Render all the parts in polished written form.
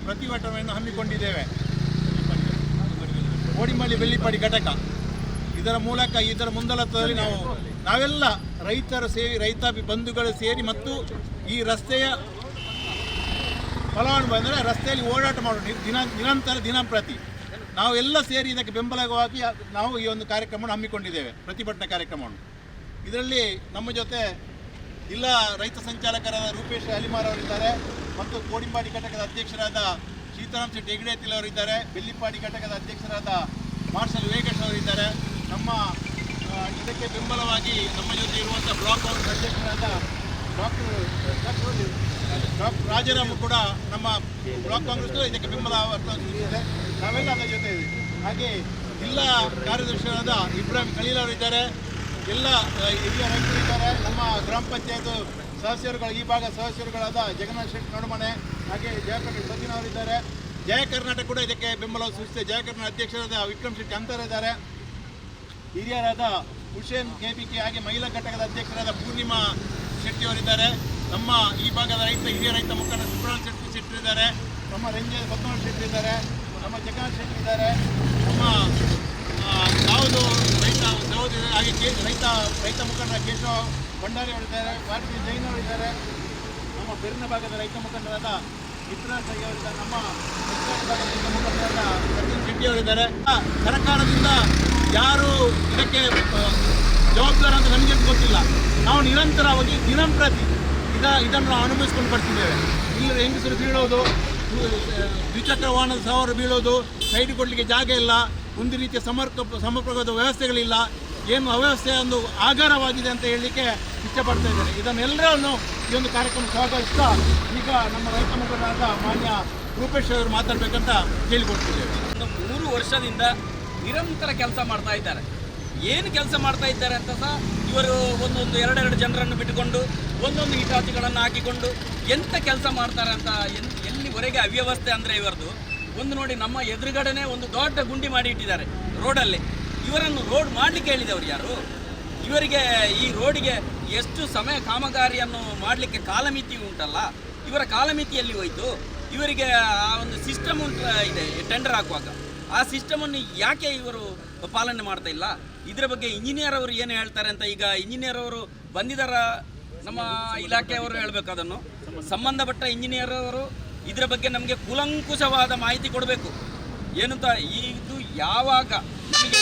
ಪ್ರತಿಭಟನೆಯನ್ನು ಹಮ್ಮಿಕೊಂಡಿದ್ದೇವೆ. ಕೋಡಿಮಳ್ಳಿ ಬೆಳ್ಳಿಪಾಡಿ ಘಟಕ ಇದರ ಮೂಲಕ ಇದರ ಮುಂದಾಳತ್ವದಲ್ಲಿ ನಾವೆಲ್ಲ ರೈತರು ಸೇರಿ ರೈತಾಪಿ ಬಂಧುಗಳು ಸೇರಿ ಮತ್ತು ಈ ರಸ್ತೆಯ ಫಲಾನುಭವಿ ಅಂದರೆ ರಸ್ತೆಯಲ್ಲಿ ಓಡಾಟ ಮಾಡೋಣ ನಿರಂತರ ದಿನಂಪ್ರತಿ ನಾವೆಲ್ಲ ಸೇರಿ ಇದಕ್ಕೆ ಬೆಂಬಲವಾಗಿ ನಾವು ಈ ಒಂದು ಕಾರ್ಯಕ್ರಮವನ್ನು ಹಮ್ಮಿಕೊಂಡಿದ್ದೇವೆ, ಪ್ರತಿಭಟನಾ ಕಾರ್ಯಕ್ರಮವನ್ನು. ಇದರಲ್ಲಿ ನಮ್ಮ ಜೊತೆ ಜಿಲ್ಲಾ ರೈತ ಸಂಚಾಲಕರಾದ ರೂಪೇಶ್ ಅಲಿಮಾರ್ ಅವರಿದ್ದಾರೆ ಮತ್ತು ಕೋಡಿಂಪಾಡಿ ಘಟಕದ ಅಧ್ಯಕ್ಷರಾದ ಸೀತಾರಾಮ್ ಶೆಟ್ಟಿ ಹೆಗ್ಡೆತಿಲ್ ಅವರಿದ್ದಾರೆ, ಬೆಳ್ಳಿಪಾಡಿ ಘಟಕದ ಅಧ್ಯಕ್ಷರಾದ ಮಾರ್ಷಲ್ ವೇಗೇಶ್ ಅವರಿದ್ದಾರೆ. ನಮ್ಮ ಇದಕ್ಕೆ ಬೆಂಬಲವಾಗಿ ನಮ್ಮ ಜೊತೆ ಇರುವಂಥ ಬ್ಲಾಕ್ ಕಾಂಗ್ರೆಸ್ ಅಧ್ಯಕ್ಷರಾದ ಡಾಕ್ಟರ್ ರಾಜಾರಾಮ್ ಕೂಡ ನಮ್ಮ ಬ್ಲಾಕ್ ಕಾಂಗ್ರೆಸ್ ಇದಕ್ಕೆ ಬೆಂಬಲ ಸೂಚಿಸಿದೆ. ನಾವೆಲ್ಲ ಅದರ ಜೊತೆ ಇದ್ದೀವಿ. ಹಾಗೆ ಜಿಲ್ಲಾ ಕಾರ್ಯದರ್ಶಿಯಾದ ಇಬ್ರಾಹಿಂ ಖಲೀಲ್ ಅವರಿದ್ದಾರೆ, ಎಲ್ಲ ಹಿರಿಯ ರೈತರಿದ್ದಾರೆ. ನಮ್ಮ ಗ್ರಾಮ ಪಂಚಾಯತ್ ಸದಸ್ಯರುಗಳು ಈ ಭಾಗ ಸದಸ್ಯರುಗಳಾದ ಜಗನ್ನಾಥ್ ಶೆಟ್ಟಿ ನಡುಮನೆ, ಹಾಗೆ ಜಯಪ್ರಕಾಶ್ ಸಜ್ಜನ್ ಅವರಿದ್ದಾರೆ. ಜಯ ಕರ್ನಾಟಕ ಕೂಡ ಇದಕ್ಕೆ ಬೆಂಬಲ ಸೂಚಿಸಿದೆ. ಜಯ ಕರ್ನಾಟಕ ಅಧ್ಯಕ್ಷರಾದ ವಿಕ್ರಮ್ ಶೆಟ್ಟಿ ಅಂತರ ಇದ್ದಾರೆ, ಹಿರಿಯರಾದ ಹುಸೇನ್ ಕೆಬಿಕೆ, ಹಾಗೆ ಮಹಿಳಾ ಘಟಕದ ಅಧ್ಯಕ್ಷರಾದ ಪೂರ್ಣಿಮಾ ಶೆಟ್ಟಿ ಅವರಿದ್ದಾರೆ. ನಮ್ಮ ಈ ಭಾಗದ ಹಿರಿಯ ರೈತ ಮುಖಂಡ ಸುಬ್ರಹ್ಮಣ್ಯ ಶೆಟ್ಟಿ ಇದ್ದಾರೆ, ನಮ್ಮ ರಂಜನ್ ಪದ್ಮನಾಭ ಶೆಟ್ಟಿ ಇದ್ದಾರೆ, ನಮ್ಮ ಜಗನ್ನಾಥ್ ಶೆಟ್ಟಿ ಇದ್ದಾರೆ, ನಮ್ಮ ಯಾವುದು ರೈತ ಸಹೋದರಿ ಹಾಗೆ ರೈತ ಮುಖಂಡ ಕೇಶವ ಭಂಡಾರಿ ಅವರಿದ್ದಾರೆ, ಭಾರತೀಯ ಜೈನ್ ಅವರಿದ್ದಾರೆ, ನಮ್ಮ ಬೆರಿನ ಭಾಗದ ರೈತ ಮುಖಂಡರಾದ ಮಿತ್ರರಾಜ್ ಅವರಿದ್ದಾರೆ, ನಮ್ಮ ಭಾಗದ ರೈತ ಮುಖಂಡರಾದ ಸಚಿನ್ ಶೆಟ್ಟಿ ಅವರಿದ್ದಾರೆ. ಸರ್ಕಾರದಿಂದ ಯಾರು ಇದಕ್ಕೆ ಜವಾಬ್ದಾರ ಅಂತ ನಮಗೆ ಗೊತ್ತಿಲ್ಲ. ನಾವು ನಿರಂತರವಾಗಿ ದಿನಂಪ್ರತಿ ಇದನ್ನು ನಾವು ಅನುಭವಿಸ್ಕೊಂಡು ಬರ್ತಿದ್ದೇವೆ. ಇಲ್ಲಿ ಹೆಂಗಸರು ಬೀಳೋದು, ದ್ವಿಚಕ್ರ ವಾಹನದ ಸವಾರರು ಬೀಳೋದು, ಸೈಡ್ ಕೊಡಲಿಕ್ಕೆ ಜಾಗ ಇಲ್ಲ, ಒಂದು ರೀತಿಯ ಸಮರ್ಪಕವಾದ ವ್ಯವಸ್ಥೆಗಳಿಲ್ಲ, ಏನು ಅವ್ಯವಸ್ಥೆ ಒಂದು ಆಗಾರವಾಗಿದೆ ಅಂತ ಹೇಳಲಿಕ್ಕೆ ಇಷ್ಟಪಡ್ತಾ ಇದ್ದಾರೆ. ಇದನ್ನೆಲ್ಲರನ್ನು ಈ ಒಂದು ಕಾರ್ಯಕ್ರಮ ಸ್ವಾಗತಿಸ್ತಾ ಈಗ ನಮ್ಮ ರೈತ ಮುಖಂಡರಾದ ಮಾನ್ಯ ರೂಪೇಶ್ ಅವರು ಮಾತಾಡಬೇಕಂತ ಕೇಳಿಕೊಡ್ತಿದ್ದೇವೆ. 3 ವರ್ಷದಿಂದ ನಿರಂತರ ಕೆಲಸ ಮಾಡ್ತಾ ಇದ್ದಾರೆ. ಏನು ಕೆಲಸ ಮಾಡ್ತಾ ಇದ್ದಾರೆ ಅಂತ ಸಹ ಇವರು ಒಂದೊಂದು ಎರಡೆರಡು ಜನರನ್ನು ಬಿಟ್ಟುಕೊಂಡು ಒಂದೊಂದು ಹಿಟಾಚಿಗಳನ್ನು ಹಾಕಿಕೊಂಡು ಎಂಥ ಕೆಲಸ ಮಾಡ್ತಾರೆ ಅಂತ ಎಲ್ಲಿವರೆಗೆ ಅವ್ಯವಸ್ಥೆ ಅಂದರೆ ಇವರದು ಒಂದು ನೋಡಿ. ನಮ್ಮ ಎದುರುಗಡೆನೇ ಒಂದು ದೊಡ್ಡ ಗುಂಡಿ ಮಾಡಿ ಇಟ್ಟಿದ್ದಾರೆ ರೋಡಲ್ಲಿ. ಇವರನ್ನು ರೋಡ್ ಮಾಡಲಿಕ್ಕೆ ಹೇಳಿದವರು ಯಾರು? ಇವರಿಗೆ ಈ ರೋಡಿಗೆ ಎಷ್ಟು ಸಮಯ ಕಾಮಗಾರಿಯನ್ನು ಮಾಡಲಿಕ್ಕೆ ಕಾಲಮಿತಿ ಉಂಟಲ್ಲ, ಇವರ ಕಾಲಮಿತಿಯಲ್ಲಿ ಹೋಯಿತು. ಇವರಿಗೆ ಆ ಒಂದು ಸಿಸ್ಟಮ್ ಇದೆ ಟೆಂಡರ್ ಹಾಕುವಾಗ, ಆ ಸಿಸ್ಟಮನ್ನು ಯಾಕೆ ಇವರು ಪಾಲನೆ ಮಾಡ್ತಾ ಇಲ್ಲ? ಇದರ ಬಗ್ಗೆ ಇಂಜಿನಿಯರ್ ಅವರು ಏನು ಹೇಳ್ತಾರೆ ಅಂತ ಈಗ ಇಂಜಿನಿಯರ್ ಅವರು ಬಂದಿದ್ದಾರ, ನಮ್ಮ ಇಲಾಖೆಯವರು ಹೇಳಬೇಕು. ಅದನ್ನು ಸಂಬಂಧಪಟ್ಟ ಇಂಜಿನಿಯರ್ ಅವರು ಇದರ ಬಗ್ಗೆ ನಮಗೆ ಕೂಲಂಕುಷವಾದ ಮಾಹಿತಿ ಕೊಡಬೇಕು. ಏನಂತ ಇದು ಯಾವಾಗ ನಮಗೆ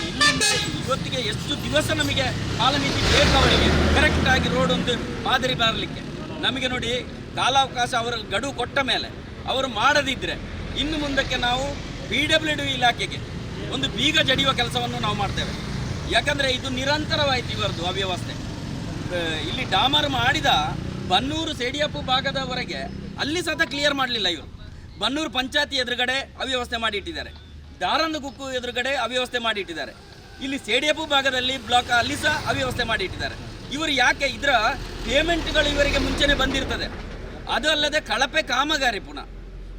ಇಲ್ಲಿಂದ ಇವತ್ತಿಗೆ ಎಷ್ಟು ದಿವಸ ನಮಗೆ ಕಾಲಮಿತಿ ಬೇಕು ಅವರಿಗೆ ಕರೆಕ್ಟಾಗಿ ರೋಡ್ ಒಂದು ಮಾದರಿ ಬರಲಿಕ್ಕೆ? ನಮಗೆ ನೋಡಿ ಕಾಲಾವಕಾಶ ಅವರ ಗಡುವು ಕೊಟ್ಟ ಮೇಲೆ ಅವರು ಮಾಡದಿದ್ದರೆ ಇನ್ನು ಮುಂದಕ್ಕೆ ನಾವು PWD ಇಲಾಖೆಗೆ ಒಂದು ಬೀಗ ಜಡಿಯುವ ಕೆಲಸವನ್ನು ನಾವು ಮಾಡ್ತೇವೆ. ಯಾಕಂದರೆ ಇದು ನಿರಂತರವಾಯಿತು ಇವರದು ಅವ್ಯವಸ್ಥೆ. ಇಲ್ಲಿ ಡಾಮರ್ ಮಾಡಿದ ಬನ್ನೂರು ಸೇಡಿಯಪ್ಪು ಭಾಗದವರೆಗೆ ಅಲ್ಲಿ ಸಹ ಕ್ಲಿಯರ್ ಮಾಡಲಿಲ್ಲ ಇವರು. ಬನ್ನೂರು ಪಂಚಾಯತಿ ಎದುರುಗಡೆ ಅವ್ಯವಸ್ಥೆ ಮಾಡಿಟ್ಟಿದ್ದಾರೆ, ದಾರಂದಗುಕ್ಕು ಎದುರುಗಡೆ ಅವ್ಯವಸ್ಥೆ ಮಾಡಿಟ್ಟಿದ್ದಾರೆ, ಇಲ್ಲಿ ಸೇಡಿಯಪ್ಪು ಭಾಗದಲ್ಲಿ ಬ್ಲಾಕ್ ಅಲ್ಲಿ ಸಹ ಅವ್ಯವಸ್ಥೆ ಮಾಡಿಟ್ಟಿದ್ದಾರೆ. ಇವರು ಯಾಕೆ ಇದರ ಪೇಮೆಂಟ್ಗಳು ಇವರಿಗೆ ಮುಂಚೆನೇ ಬಂದಿರ್ತದೆ. ಅದು ಅಲ್ಲದೆ ಕಳಪೆ ಕಾಮಗಾರಿ ಪುನಃ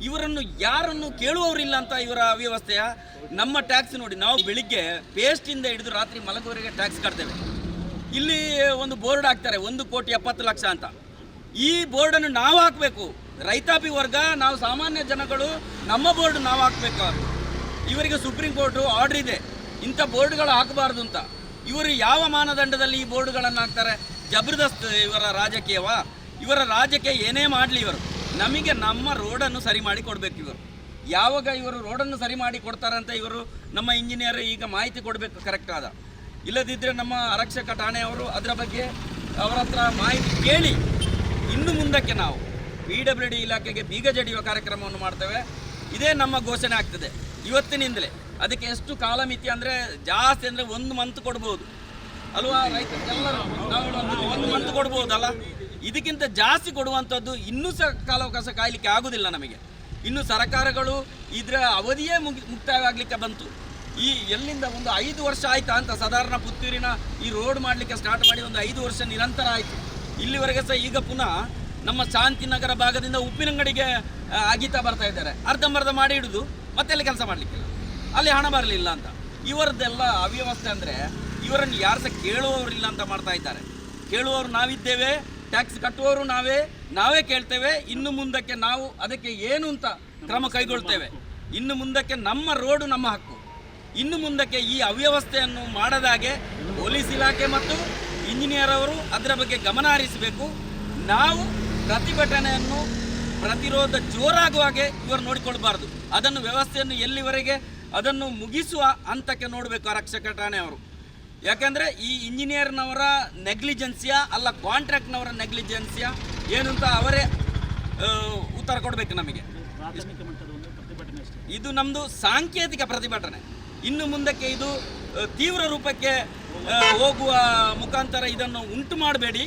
ಇವರನ್ನು ಯಾರನ್ನು ಕೇಳುವವರಿಲ್ಲ ಅಂತ ಇವರ ಅವ್ಯವಸ್ಥೆಯ. ನಮ್ಮ ಟ್ಯಾಕ್ಸ್ ನೋಡಿ, ನಾವು ಬೆಳಿಗ್ಗೆ ಪೇಸ್ಟಿಂದ ಹಿಡಿದು ರಾತ್ರಿ ಮಲಗುವವರೆಗೆ ಟ್ಯಾಕ್ಸ್ ಕಟ್ತೇವೆ. ಇಲ್ಲಿ ಒಂದು ಬೋರ್ಡ್ ಹಾಕ್ತಾರೆ 1,70,00,000 ಅಂತ. ಈ ಬೋರ್ಡನ್ನು ನಾವು ಹಾಕಬೇಕು, ರೈತಾಪಿ ವರ್ಗ ನಾವು ಸಾಮಾನ್ಯ ಜನಗಳು ನಮ್ಮ ಬೋರ್ಡ್ ನಾವು ಹಾಕಬೇಕು. ಇವರಿಗೆ ಸುಪ್ರೀಂ ಕೋರ್ಟು ಆರ್ಡರ್ ಇದೆ ಇಂಥ ಬೋರ್ಡ್ಗಳು ಹಾಕಬಾರ್ದು ಅಂತ. ಇವರು ಯಾವ ಮಾನದಂಡದಲ್ಲಿ ಈ ಬೋರ್ಡ್ಗಳನ್ನು ಹಾಕ್ತಾರೆ? ಜಬರ್ದಸ್ತ್ ಇವರ ರಾಜಕೀಯವ? ಇವರ ರಾಜಕೀಯ ಏನೇ ಮಾಡಲಿ ಇವರು ನಮಗೆ ನಮ್ಮ ರೋಡನ್ನು ಸರಿ ಮಾಡಿ ಕೊಡಬೇಕು. ಇವರು ಯಾವಾಗ ಇವರು ರೋಡನ್ನು ಸರಿ ಮಾಡಿ ಕೊಡ್ತಾರೆ ಅಂತ ಇವರು ನಮ್ಮ ಇಂಜಿನಿಯರ್ ಈಗ ಮಾಹಿತಿ ಕೊಡಬೇಕು ಕರೆಕ್ಟ್ ಆದ. ಇಲ್ಲದಿದ್ದರೆ ನಮ್ಮ ಆರಕ್ಷಕ ಠಾಣೆಯವರು ಅದರ ಬಗ್ಗೆ ಅವರ ಹತ್ರ ಮಾಹಿತಿ ಕೇಳಿ ಇನ್ನು ಮುಂದಕ್ಕೆ ನಾವು PWD ಇಲಾಖೆಗೆ ಬೀಗ ಜಡಿಯುವ ಕಾರ್ಯಕ್ರಮವನ್ನು ಮಾಡ್ತೇವೆ. ಇದೇ ನಮ್ಮ ಘೋಷಣೆ ಆಗ್ತದೆ ಇವತ್ತಿನಿಂದಲೇ. ಅದಕ್ಕೆ ಎಷ್ಟು ಕಾಲಮಿತಿ ಅಂದರೆ ಜಾಸ್ತಿ ಅಂದರೆ 1 ಮಂತ್ ಕೊಡ್ಬೋದು ಅಲ್ವಾ ರೈತರಿಗೆಲ್ಲರೂ? ನಾವು 1 ಮಂತ್ ಕೊಡ್ಬೋದಲ್ಲ, ಇದಕ್ಕಿಂತ ಜಾಸ್ತಿ ಕೊಡುವಂಥದ್ದು ಇನ್ನೂ ಸಹ ಕಾಲಾವಕಾಶ ಕಾಯಲಿಕ್ಕೆ ಆಗೋದಿಲ್ಲ ನಮಗೆ. ಇನ್ನು ಸರ್ಕಾರಗಳು ಇದರ ಅವಧಿಯೇ ಮುಕ್ತಾಯವಾಗಲಿಕ್ಕೆ ಬಂತು. ಈ ಎಲ್ಲಿಂದ ಒಂದು 5 ವರ್ಷ ಆಯಿತಾ ಅಂತ ಸಾಧಾರಣ ಪುತ್ತೂರಿನ ಈ ರೋಡ್ ಮಾಡಲಿಕ್ಕೆ ಸ್ಟಾರ್ಟ್ ಮಾಡಿ ಒಂದು 5 ವರ್ಷ ನಿರಂತರ ಆಯಿತು. ಇಲ್ಲಿವರೆಗೆ ಸಹ ಈಗ ಪುನಃ ನಮ್ಮ ಶಾಂತಿನಗರ ಭಾಗದಿಂದ ಉಪ್ಪಿನಂಗಡಿಗೆ ಅಗಿತಾ ಬರ್ತಾ ಇದ್ದಾರೆ. ಅರ್ಧಂಬರ್ಧ ಮಾಡಿ ಹಿಡಿದು ಮತ್ತೆ ಅಲ್ಲಿ ಕೆಲಸ ಮಾಡಲಿಕ್ಕಿಲ್ಲ, ಅಲ್ಲಿ ಹಣ ಬರಲಿಲ್ಲ ಅಂತ. ಇವರದ್ದೆಲ್ಲ ಅವ್ಯವಸ್ಥೆ ಅಂದರೆ ಇವರನ್ನು ಯಾರು ಸಹ ಕೇಳುವವರಿಲ್ಲ ಅಂತ ಮಾಡ್ತಾ ಇದ್ದಾರೆ. ಕೇಳುವವರು ನಾವಿದ್ದೇವೆ, ಟ್ಯಾಕ್ಸ್ ಕಟ್ಟುವವರು ನಾವೇ ಕೇಳ್ತೇವೆ. ಇನ್ನು ಮುಂದಕ್ಕೆ ನಾವು ಅದಕ್ಕೆ ಏನು ಅಂತ ಕ್ರಮ ಕೈಗೊಳ್ತೇವೆ. ಇನ್ನು ಮುಂದಕ್ಕೆ ನಮ್ಮ ರೋಡು ನಮ್ಮ ಹಕ್ಕು. ಇನ್ನು ಮುಂದಕ್ಕೆ ಈ ಅವ್ಯವಸ್ಥೆಯನ್ನು ಮಾಡದಾಗೆ ಪೊಲೀಸ್ ಇಲಾಖೆ ಮತ್ತು ಇಂಜಿನಿಯರ್ ಅವರು ಅದರ ಬಗ್ಗೆ ಗಮನ ಹರಿಸಬೇಕು. ನಾವು ಪ್ರತಿಭಟನೆಯನ್ನು ಪ್ರತಿರೋಧ ಜೋರಾಗುವ ಹಾಗೆ ಇವರು ನೋಡಿಕೊಳ್ಬಾರ್ದು. ಅದನ್ನು ವ್ಯವಸ್ಥೆಯನ್ನು ಎಲ್ಲಿವರೆಗೆ ಅದನ್ನು ಮುಗಿಸುವ ಹಂತಕ್ಕೆ ನೋಡಬೇಕು ಆರಕ್ಷಕ ಠಾಣೆ ಅವರು. ಯಾಕಂದರೆ ಈ ಇಂಜಿನಿಯರ್ನವರ ನೆಗ್ಲಿಜೆನ್ಸಿಯಾ ಅಲ್ಲ ಕಾಂಟ್ರಾಕ್ಟ್ನವರ ನೆಗ್ಲಿಜೆನ್ಸಿಯಾ ಏನು ಅಂತ ಅವರೇ ಉತ್ತರ ಕೊಡಬೇಕು ನಮಗೆ. ಇದು ನಮ್ಮದು ಸಾಂಕೇತಿಕ ಪ್ರತಿಭಟನೆ. ಇನ್ನು ಮುಂದಕ್ಕೆ ಇದು ತೀವ್ರ ರೂಪಕ್ಕೆ ಹೋಗುವ ಮುಖಾಂತರ ಇದನ್ನು ಉಂಟು ಮಾಡಬೇಡಿ.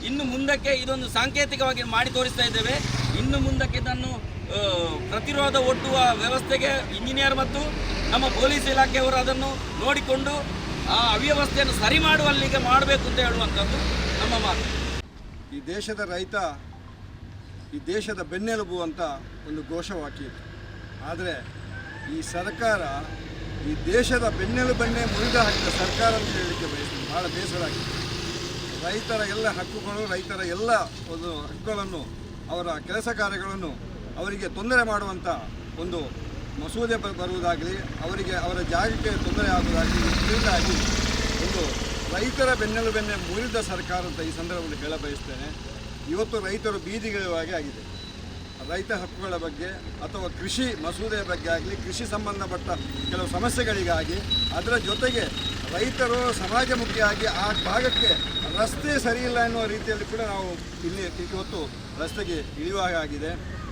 ಇನ್ನು ಮುಂದಕ್ಕೆ ಇದೊಂದು ಸಾಂಕೇತಿಕವಾಗಿ ಮಾಡಿ ತೋರಿಸ್ತಾ ಇದ್ದೇವೆ. ಇನ್ನು ಮುಂದಕ್ಕೆ ಇದನ್ನು ಪ್ರತಿರೋಧ ಒಡ್ಡುವ ವ್ಯವಸ್ಥೆಗೆ ಇಂಜಿನಿಯರ್ ಮತ್ತು ನಮ್ಮ ಪೊಲೀಸ್ ಇಲಾಖೆಯವರು ಅದನ್ನು ನೋಡಿಕೊಂಡು ಆ ಅವ್ಯವಸ್ಥೆಯನ್ನು ಸರಿ ಮಾಡುವಲ್ಲಿಗೆ ಮಾಡಬೇಕು ಅಂತ ಹೇಳುವಂಥದ್ದು ನಮ್ಮ ಮಾತು. ಈ ದೇಶದ ರೈತ ಈ ದೇಶದ ಬೆನ್ನೆಲುಬು ಅಂತ ಒಂದು ಘೋಷವಾಕ್ಯ ಇತ್ತು. ಆದರೆ ಈ ಸರ್ಕಾರ ಈ ದೇಶದ ಬೆನ್ನೆಲುಬನ್ನೇ ಮುರಿದ ಹಾಕಿದ ಸರ್ಕಾರ ಅಂತ ಹೇಳಲಿಕ್ಕೆ ಬಯಸ್ತೀನಿ. ಭಾಳ ಬೇಸರ ಆಗಿದೆ. ರೈತರ ಎಲ್ಲ ಹಕ್ಕುಗಳು, ರೈತರ ಎಲ್ಲ ಒಂದು ಹಕ್ಕುಗಳನ್ನು, ಅವರ ಕೆಲಸ ಕಾರ್ಯಗಳನ್ನು ಅವರಿಗೆ ತೊಂದರೆ ಮಾಡುವಂಥ ಒಂದು ಮಸೂದೆ ಬರುವುದಾಗಲಿ, ಅವರಿಗೆ ಅವರ ಜಾಗಕ್ಕೆ ತೊಂದರೆ ಆಗುವುದಾಗಲಿ, ಇದರಿಂದಾಗಿ ಒಂದು ರೈತರ ಬೆನ್ನೆಲುಬನ್ನೇ ಮುರಿದ ಸರ್ಕಾರ ಅಂತ ಈ ಸಂದರ್ಭದಲ್ಲಿ ಹೇಳ ಬಯಸ್ತೇನೆ. ಇವತ್ತು ರೈತರು ಬೀದಿಗಿಳಿಯುವಾಗೆ ಆಗಿದೆ. ರೈತ ಹಕ್ಕುಗಳ ಬಗ್ಗೆ ಅಥವಾ ಕೃಷಿ ಮಸೂದೆಯ ಬಗ್ಗೆ ಆಗಲಿ, ಕೃಷಿ ಸಂಬಂಧಪಟ್ಟ ಕೆಲವು ಸಮಸ್ಯೆಗಳಿಗಾಗಿ, ಅದರ ಜೊತೆಗೆ ರೈತರು ಸಮಾಜಮುಖಿಯಾಗಿ ಆ ಭಾಗಕ್ಕೆ ರಸ್ತೆ ಸರಿಯಿಲ್ಲ ಎನ್ನುವ ರೀತಿಯಲ್ಲಿ ಕೂಡ ನಾವು ಇಲ್ಲಿ ಇವತ್ತು ರಸ್ತೆಗೆ ಇಳಿಯುವಾಗ ಆಗಿದೆ.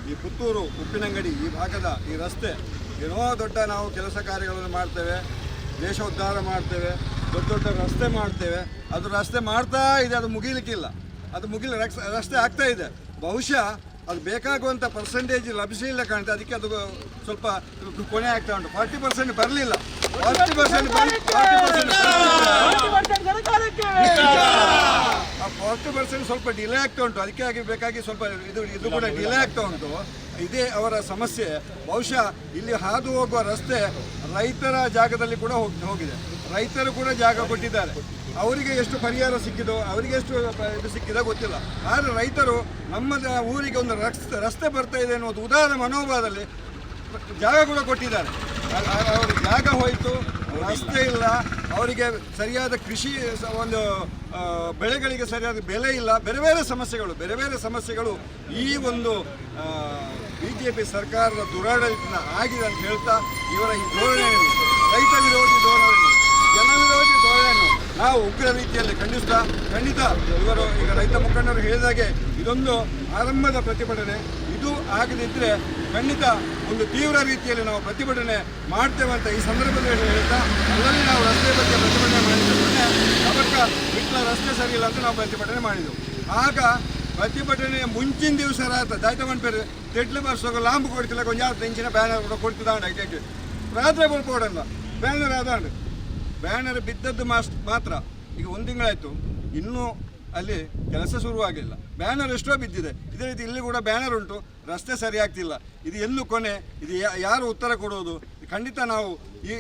ಈ ಪುತ್ತೂರು ಉಪ್ಪಿನಂಗಡಿ ಈ ಭಾಗದ ಈ ರಸ್ತೆ ಏನೋ ದೊಡ್ಡ ನಾವು ಕೆಲಸ ಕಾರ್ಯಗಳನ್ನು ಮಾಡ್ತೇವೆ, ದೇಶ ಉದ್ಧಾರ ಮಾಡ್ತೇವೆ, ದೊಡ್ಡ ದೊಡ್ಡ ರಸ್ತೆ ಮಾಡ್ತೇವೆ. ಅದು ರಸ್ತೆ ಮಾಡ್ತಾ ಇದೆ, ಅದು ಮುಗಿಲಿಕ್ಕಿಲ್ಲ. ಅದು ರಸ್ತೆ ಆಗ್ತಾ ಇದೆ. ಬಹುಶಃ ಅದು ಬೇಕಾಗುವಂಥ ಪರ್ಸೆಂಟೇಜ್ ಲಭಿಸಲಿಲ್ಲ ಕಾಣ್ತದೆ. ಅದಕ್ಕೆ ಅದು ಸ್ವಲ್ಪ ಕೊನೆ ಆಗ್ತಾ ಉಂಟು. 40% ಬರಲಿಲ್ಲ. 40% ಸ್ವಲ್ಪ ಡಿಲೇ ಆಗ್ತಾ ಉಂಟು. ಅದಕ್ಕೆ ಬೇಕಾಗಿ ಸ್ವಲ್ಪ ಇದು ಕೂಡ ಡಿಲೇ ಆಗ್ತಾ ಉಂಟು. ಇದೇ ಅವರ ಸಮಸ್ಯೆ. ಬಹುಶಃ ಇಲ್ಲಿ ಹಾದು ಹೋಗುವ ರಸ್ತೆ ರೈತರ ಜಾಗದಲ್ಲಿ ಕೂಡ ಹೋಗಿದೆ. ರೈತರು ಕೂಡ ಜಾಗ ಕೊಟ್ಟಿದ್ದಾರೆ. ಅವರಿಗೆ ಎಷ್ಟು ಪರಿಹಾರ ಸಿಕ್ಕಿದೋ, ಅವರಿಗೆ ಎಷ್ಟು ಇದು ಸಿಕ್ಕಿದೋ ಗೊತ್ತಿಲ್ಲ. ಆದರೆ ರೈತರು ನಮ್ಮ ಊರಿಗೆ ಒಂದು ರಸ್ತೆ ಬರ್ತಾ ಇದೆ ಅನ್ನೋದು ಉದಾರ ಮನೋಭಾವದಲ್ಲಿ ಜಾಗ ಕೂಡ ಕೊಟ್ಟಿದ್ದಾರೆ. ಅವರ ಜಾಗ ಹೋಯಿತು, ರಸ್ತೆ ಇಲ್ಲ, ಅವರಿಗೆ ಸರಿಯಾದ ಕೃಷಿ ಒಂದು ಬೆಳೆಗಳಿಗೆ ಸರಿಯಾದ ಬೆಲೆ ಇಲ್ಲ. ಬೇರೆ ಬೇರೆ ಸಮಸ್ಯೆಗಳು ಈ ಒಂದು BJP ಸರ್ಕಾರದ ದುರಾಡಳಿತ ಆಗಿದೆ ಅಂತ ಹೇಳ್ತಾ, ಇವರ ಈ ಧೋರಣೆಯನ್ನು, ರೈತ ವಿರೋಧಿ ಧೋರಣೆಯನ್ನು, ಜನ ವಿರೋಧಿ ಧೋರಣೆಯನ್ನು ನಾವು ಉಗ್ರ ರೀತಿಯಲ್ಲಿ ಖಂಡಿತ ಇವರು ಈಗ ರೈತ ಮುಖಂಡರು ಹೇಳಿದಾಗೆ ಇದೊಂದು ಆರಂಭದ ಪ್ರತಿಭಟನೆ. ಇದು ಆಗದಿದ್ದರೆ ಖಂಡಿತ ಒಂದು ತೀವ್ರ ರೀತಿಯಲ್ಲಿ ನಾವು ಪ್ರತಿಭಟನೆ ಮಾಡ್ತೇವೆ ಅಂತ ಈ ಸಂದರ್ಭದಲ್ಲಿ ಹೇಳ್ತಾ, ಅದರಲ್ಲಿ ನಾವು ರಸ್ತೆ ಬಗ್ಗೆ ಪ್ರತಿಭಟನೆ ಮಾಡಿದ್ದೇವೆ. ಅವಕ್ಕ ಬಿಟ್ಟಲ ರಸ್ತೆ ಸರಿಯಿಲ್ಲ ಅಂತ ನಾವು ಪ್ರತಿಭಟನೆ ಮಾಡಿದೆವು. ಆಗ ಪ್ರತಿಭಟನೆಯ ಮುಂಚಿನ ದಿವಸ ದಾಯ್ತ ಮಾಡ್ಬೇರೆ ತೆಟ್ಲು ಬರ್ಸೋಗ ಲಾಂಬು ಕೊಡ್ತಿಲ್ಲ, ಕೊಂಚ ತೆಂಚಿನ ಬ್ಯಾನರ್ ಕೂಡ ಕೊಡ್ತಿದ್ದ. ರಾತ್ರಿ ಬರ್ಕೊಡಲ್ಲ ಬ್ಯಾನರ್ ಆದಾಂಡು ಬ್ಯಾನರ್ ಬಿದ್ದದ್ದು ಮಾತ್ರ. ಈಗ 1 ತಿಂಗಳಾಯಿತು, ಇನ್ನೂ ಅಲ್ಲಿ ಕೆಲಸ ಶುರುವಾಗಿಲ್ಲ. ಬ್ಯಾನರ್ ಎಷ್ಟೋ ಬಿದ್ದಿದೆ. ಇದೇ ರೀತಿ ಇಲ್ಲಿ ಕೂಡ ಬ್ಯಾನರ್ ಉಂಟು, ರಸ್ತೆ ಸರಿ ಆಗ್ತಿಲ್ಲ. ಇದು ಎಲ್ಲೂ ಕೊನೆ? ಇದು ಯಾರು ಉತ್ತರ ಕೊಡೋದು? ಖಂಡಿತ ನಾವು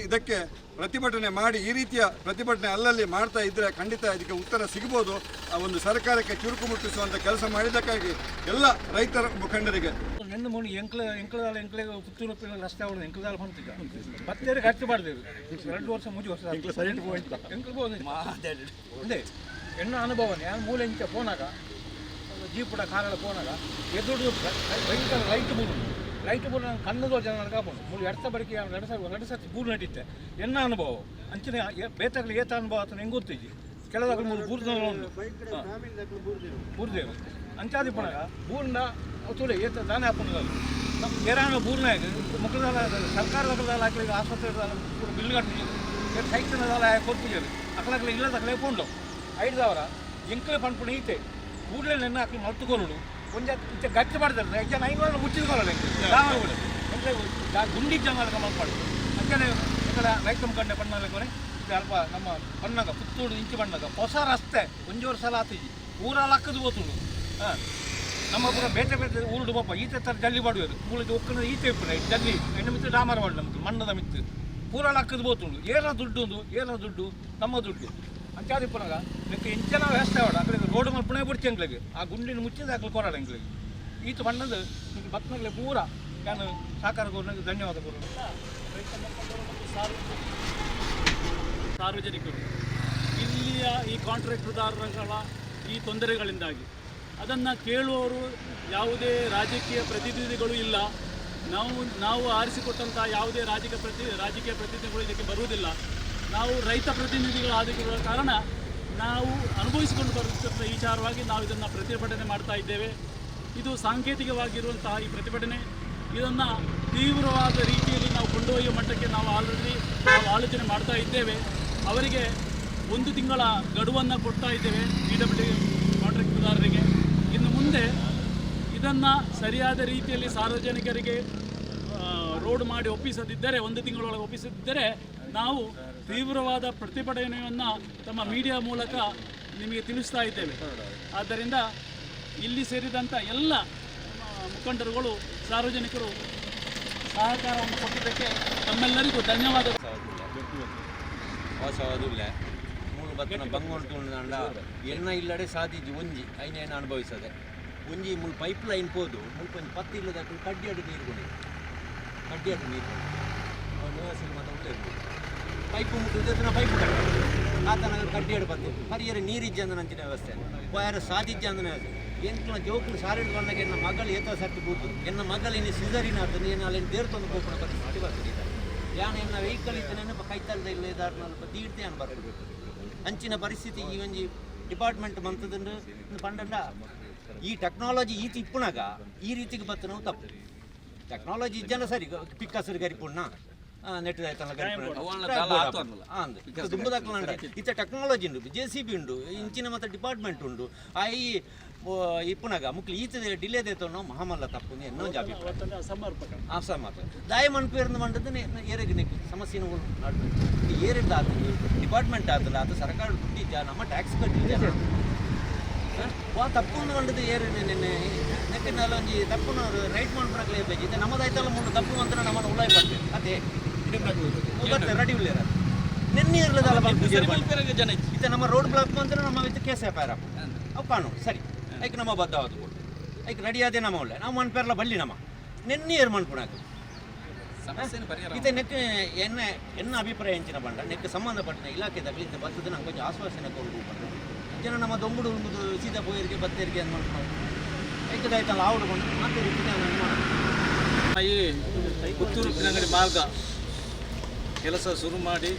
ಇದಕ್ಕೆ ಪ್ರತಿಭಟನೆ ಮಾಡಿ, ಈ ರೀತಿಯ ಪ್ರತಿಭಟನೆ ಅಲ್ಲಲ್ಲಿ ಮಾಡ್ತಾ ಇದ್ದರೆ ಖಂಡಿತ ಇದಕ್ಕೆ ಉತ್ತರ ಸಿಗ್ಬೋದು. ಆ ಒಂದು ಸರ್ಕಾರಕ್ಕೆ ಚುರುಕು ಮುಟ್ಟಿಸುವಂಥ ಕೆಲಸ ಮಾಡಿದ್ದಕ್ಕಾಗಿ ಎಲ್ಲ ರೈತರ ಮುಖಂಡರಿಗೆ ನಿನ್ನೆ ಮೂರು ಎಂಕ್ಲದಾಲ ಪುತ್ತೂರು ರಸ್ತೆ ಅವಳು ಎಂಕ್ಲದಾಲ ಹೊಂತಿದ್ದ ಬತ್ತೇರಿ ಖರ್ಚು ಮಾಡಿದೆವು 2 ವರ್ಷ 3 ವರ್ಷ ಅದೇ ಎನ್ನ ಅನುಭವ ನಾನು ಮೂಲೆಂಚ ಪೋನಾಗ ಜೀಪುಡ ಕಾರಳ ಪೋನಾಗ ಎದುರು ಭಯಂಕರ ಲೈಟ್ ಬೋರ್ಡ್ ನಾನು ಕಣ್ಣದೋ ಜನ ಕಾಪೋನು ಮೂರು ಎಡ್ಸ ಬರಿಕೆ 2 ಸರ್ತಿ ಬೂರು ನಡೀತೆ ಎನ್ನ ಅನುಭವ ಅಂಚಿನ ಬೇತಾಗಲಿ ಏತ ಅನುಭವ ಅಂತ ಹೆಂಗೆ ಗೊತ್ತಿದ್ದಿ ಕೆಳದಾಗ 3 ಬೂರ್ದೇವು ಉಂಟು ಬೂರ್ದೇವು ಅಂಚಾದಿ ಪೋನಾಗ ಬೂರ್ನ ತುಳೆ ಏತ ದಾನೆ ಹಾಕೊಂಡಲ್ಲ ನಮ್ಮ ಕೇರಾನ ಬೂರ್ನಾಗ ಮುಖದಾಲ ಸರ್ಕಾರದ ಹಾಕಲಿಕ್ಕೆ ಆಸ್ಪತ್ರೆ ಬಿಲ್ ಕಟ್ಟಿ ಸೈಕ್ಲದಾಲ ಕೊಡ್ತಿದ್ದಾರೆ ಅಕ್ಕಲಾಗಲಿ ಇಲ್ಲದ ಅಕ್ಕಲೇ ಕೊಂಡು 5,000 ಎಂಕ್ಲೆ ಪಂಡ್ಪುಣ ಈತೆ ಕೂಡಲೇ ನೆನ್ನ ಹಾಕಿ ಮರ್ತುಕೊಳ್ಳು ಕೊಂಚ ಇತ್ತೆ ಗಟ್ಟಿ ಮಾಡ್ತಾರೆ ಈಗ 9 ಮುಚ್ಚಿದ್ಕೊಳ್ಳಲ್ಲ ರಾಮಗಳು ಅಂದರೆ ಗುಂಡಿ ಜನ ಮಾಡಿ ಅಂಚನೆ ఇక్కడ ರೈತ ಮುಖಂಡ ಬಣ್ಣಲ್ಲ ಕೊನೆ ಅಲ್ಪ ನಮ್ಮ ಬಣ್ಣಗ ಪುತ್ತೂರು ಇಂಚು ಬಣ್ಣಗ ಹೊಸ ರಸ್ತೆ 1 ವರ್ಷ ಆತಿಜಿ ಊರಲ್ಲಿ ಹಾಕದು ಹೋತುಡು ಹಾಂ ನಮ್ಮ ಪೂರ ಬೇಟೆ ಊರುಡು ಪಾಪ ಈತೆ ಥರ ಜಲ್ಲಿ ಮಾಡುವುದು ಮೂಳಿಗೆ ಒಕ್ಕನ ಈತೆ ಇಪ್ಪು ಜಲ್ಲಿ ಎಣ್ಣೆ ಮಿತ್ತು ಡಾಮರ ಮಾಡಿ ನಮ್ಮದು ಮಣ್ಣದ ಮಿತ್ತು ಪೂರಲ್ಲಿ ಹಾಕದು ಹೋತುಂಡು ಏರ ದುಡ್ಡು ನಮ್ಮ ದುಡ್ಡು ಅಂಚಾದಿ ಪುನಗ ನಿಮಗೆ ಎಂಚನ ವ್ಯವಸ್ಥೆ ಅವಡ ಅక్కడ ರೋಡ್ ಮೇಲೆ ಪುಣೆ ಬಿಡ್ತಿ ಎಂಗ್ಲಿಗೆ ಆ ಗುಂಡಿನ ಮುಚ್ಚಿದ ಹಾಕಲು ಕೊರಾಡ ಎಂಗ್ಲಿಗೆ ಈತ ಬಣ್ಣದ ನಿಮಗೆ ಭಕ್ತಗಳಿಗೆ ಪೂರ ನಾನು ಸಹಕಾರ ಕೋರಿನಾಗ ಧನ್ಯವಾದ ಕೋರು. ಸಾರ್ವಜನಿಕರು ಇಲ್ಲಿಯ ಈ ಕಾಂಟ್ರಾಕ್ಟರ್ದಾರಗಳ ಈ ತೊಂದರೆಗಳಿಂದಾಗಿ ಅದನ್ನು ಕೇಳುವವರು ಯಾವುದೇ ರಾಜಕೀಯ ಪ್ರತಿನಿಧಿಗಳು ಇಲ್ಲ. ನಾವು ಆರಿಸಿಕೊಟ್ಟಂಥ ಯಾವುದೇ ರಾಜಕೀಯ ಪ್ರತಿನಿಧಿಗಳು ಇದಕ್ಕೆ ಬರುವುದಿಲ್ಲ. ನಾವು ರೈತ ಪ್ರತಿನಿಧಿಗಳಾಗಿರುವ ಕಾರಣ ನಾವು ಅನುಭವಿಸಿಕೊಂಡು ಬರುತ್ತಿರುವ ವಿಚಾರವಾಗಿ ನಾವು ಇದನ್ನು ಪ್ರತಿಭಟನೆ ಮಾಡ್ತಾ ಇದ್ದೇವೆ. ಇದು ಸಾಂಕೇತಿಕವಾಗಿರುವಂತಹ ಈ ಪ್ರತಿಭಟನೆ, ಇದನ್ನು ತೀವ್ರವಾದ ರೀತಿಯಲ್ಲಿ ನಾವು ಕೊಂಡೊಯ್ಯುವ ಮಟ್ಟಕ್ಕೆ ನಾವು ಆಲೋಚನೆ ಮಾಡ್ತಾ ಇದ್ದೇವೆ. ಅವರಿಗೆ 1 ತಿಂಗಳ ಗಡುವನ್ನು ಕೊಡ್ತಾ ಇದ್ದೇವೆ PWD ಕಾಂಟ್ರಾಕ್ಟರ್ದಾರರಿಗೆ. ಇನ್ನು ಮುಂದೆ ಇದನ್ನು ಸರಿಯಾದ ರೀತಿಯಲ್ಲಿ ಸಾರ್ವಜನಿಕರಿಗೆ ರೋಡ್ ಮಾಡಿ ಒಪ್ಪಿಸದಿದ್ದರೆ 1 ತಿಂಗಳೊಳಗೆ ಒಪ್ಪಿಸದಿದ್ದರೆ ನಾವು ತೀವ್ರವಾದ ಪ್ರತಿಭಟನೆಯನ್ನು ತಮ್ಮ ಮೀಡಿಯಾ ಮೂಲಕ ನಿಮಗೆ ತಿಳಿಸ್ತಾ ಇದ್ದೇವೆ. ಆದ್ದರಿಂದ ಇಲ್ಲಿ ಸೇರಿದಂಥ ಎಲ್ಲ ಮುಖಂಡರುಗಳು ಸಾರ್ವಜನಿಕರು ಸಹಕಾರವನ್ನು ಕೊಟ್ಟಿದ್ದಕ್ಕೆ ತಮ್ಮೆಲ್ಲರಿಗೂ ಧನ್ಯವಾದಗಳು. ವಾಸವಾದಿಲ್ಲ ಮೂಲ ಬತ್ತನ ಬಂಗೊಂಡು ಎಣ್ಣ ಇಲ್ಲಡೆ ಸಾಧಿಜಿ ಒಂಜಿ ಐನೇನು ಅನುಭವಿಸದೆ ಒಂಜಿ ಮುಲ್ ಪೈಪ್ ಲೈನ್ ಪೋದು ಮುಲ್ಪೊಂದು 10 ಇಲ್ಲದ ಕಡ್ಡಿಯಾಡು ನೀರು ಕೊಡಿದೆ ವ್ಯವಸ್ಥೆ ಮಾತ್ರ ಉಂಟು ಇರ್ಬೋದು ಪೈಪು ಮುಟ್ಟಿದ್ರೆ ಪೈಪು ಕಟ್ಟಿ ಆತನ ಕಡ್ಡಿಯಾಡು ಬಂದು ಪರಿಯರ ನೀರಿಜ್ಜ ಅಂದ ನಂಚಿನ ವ್ಯವಸ್ಥೆ ಯಾರು ಸಾಧಿಜ್ಜ ಅಂದನ ಎಂಟ್ಲ ಜೋಕುಲು ಸಾರಿಡ್ ಬಂದಾಗ ಎನ್ನ ಮಗಳು ಏತೋ ಸರ್ತಿ ಬೂತು ಎನ್ನ ಮಗಳಿನ ಸಿಸರಿನ ಆತನು ಏನು ಅಲ್ಲಿ ದೇರ್ತೊಂದು ಹೋಗೋಣ ಪರಿಸ್ಥಿತಿ ಬರ್ತದೆ. ಯಾನು ಎನ್ನ ವೆಹಿಕಲ್ ಇದ್ದೇನೆ ಕೈತಲ್ಲದೆ ಇಲ್ಲ ಇದಾರ್ನಲ್ಪ ತೀಡ್ತೆ ಅನ್ನು ಬರಬೇಕು ಅಂಚಿನ ಪರಿಸ್ಥಿತಿ ಈ ಒಂಜಿ ಡಿಪಾರ್ಟ್ಮೆಂಟ್ ಮಂತದಂಡು ಪಂಡಂಡ ಈ ಟೆಕ್ನಾಲಜಿ ಈತಿ ಇಪ್ಪುನಾಗ ಈ ರೀತಿಗೆ ಬತ್ತ ನಾವು ತಪ್ಪು ಟೆಕ್ನಾಲಜಿ ಇಜ್ಜನ ಸರಿ ಪಿಕ್ಕಸರು ಗರಿಪುಣ್ಣ ನೆಟ್ ದುಂಬದಾಕ್ಲ ಇತ್ತ ಟೆಕ್ನಾಲಜಿ ಉಂಡು JCB ಉಂಡು ಇಂಚಿನ ಮತ್ತು ಡಿಪಾರ್ಟ್ಮೆಂಟ್ ಉಂಡು ಈ ಇಪ್ಪುನಾಗ ಮುಕ್ಲಿ ಈತ ಡಿಲೇದೆ ನಾವು ಮಹಾಮಲ್ಲ ತಪ್ಪು ಎನ್ನೋ ಜಾಬಿ ಅಸಮರ್ಪಕ ದಾಯ ಮನ್ಪೇರ್ನ ಮಂಡದ ಏರಿಗೆ ಸಮಸ್ಯೆ ಏರಿಂದ ಆತನು ಡಿಪಾರ್ಟ್ಮೆಂಟ್ ಆತಲ್ಲ ಅದು ಸರ್ಕಾರ ದುಡ್ಡಿದ್ದ ನಮ್ಮ ಟ್ಯಾಕ್ಸ್ ಕಟ್ಟಿದ್ದ ತಪ್ಪು ಮಂಡದ ಏರು ನೆಕ್ಕಿನಲ್ಲಿ ಒಂಜಿ ತಪ್ಪು ರೈಟ್ ಮಾಡ್ಬಿಡಕ್ಲೇ ಬೇಕು ಇದು ನಮ್ಮದಾಯ್ತಲ್ಲ ಮುಂದೆ ತಪ್ಪು ಅಂತ ನಮ್ಮನ್ನು ಉಳಾಯ್ ಬರ್ತೇವೆ ಅದೇ ರೆಡಿ ಉಳ್ಳೇರ ನೆನ್ನೆ ಇರಲದಲ್ಲ ಜನ ಇದು ನಮ್ಮ ರೋಡ್ ಬ್ಲಾಕ್ ಬಂದ್ರೆ ನಮ್ಮ ಇದು ಕೇಸ್ ಎಫ್ಐಆರ್ ಅವು ಕಾನೂನು ಸರಿ ಐಕೆ ನಮ್ಮ ಬದ್ಧವಾದ ಕೊಡು ಐಕೆ ರೆಡಿ ಆದೇ ನಮ್ಮ ಒಳ್ಳೆ ನಾವು ಮನ್ಪೇರ್ಲ ಬಳ್ಳಿ ನಮ್ಮ ನೆನ್ನೆ ಏರು ಮನ್ಪುಣಾಕು ಇದು ನೆಕ್ ಎನ್ನ ಅಭಿಪ್ರಾಯ ಹೆಂಚಿನ ಬಂಡ ನೆಕ್ ಸಂಬಂಧಪಟ್ಟ ಇಲಾಖೆದಾಗಲಿ ಇಂಥ ಬರ್ತದೆ ನಂಗೆ ಕೊಂಚ ಆಶ್ವಾಸನೆ ಕೊಡು ಜನ ನಮ್ಮ ದೊಂಬುಡು ಉಂಬುದು ಸೀದಾ ಪೋಯರಿಗೆ ಬತ್ತೇರಿಗೆ ಅಂತ ಮಾಡ್ಕೊಂಡು ಐಕದಾಯ್ತಲ್ಲ ಆವುಡ್ಕೊಂಡು ಮತ್ತೆ ರೀತಿ ಈ ಪುತ್ತೂರು ಉಪ್ಪಿನಂಗಡಿ ಮಾರ್ಗ ಕೆಲಸ ಶುರು ಮಾಡಿ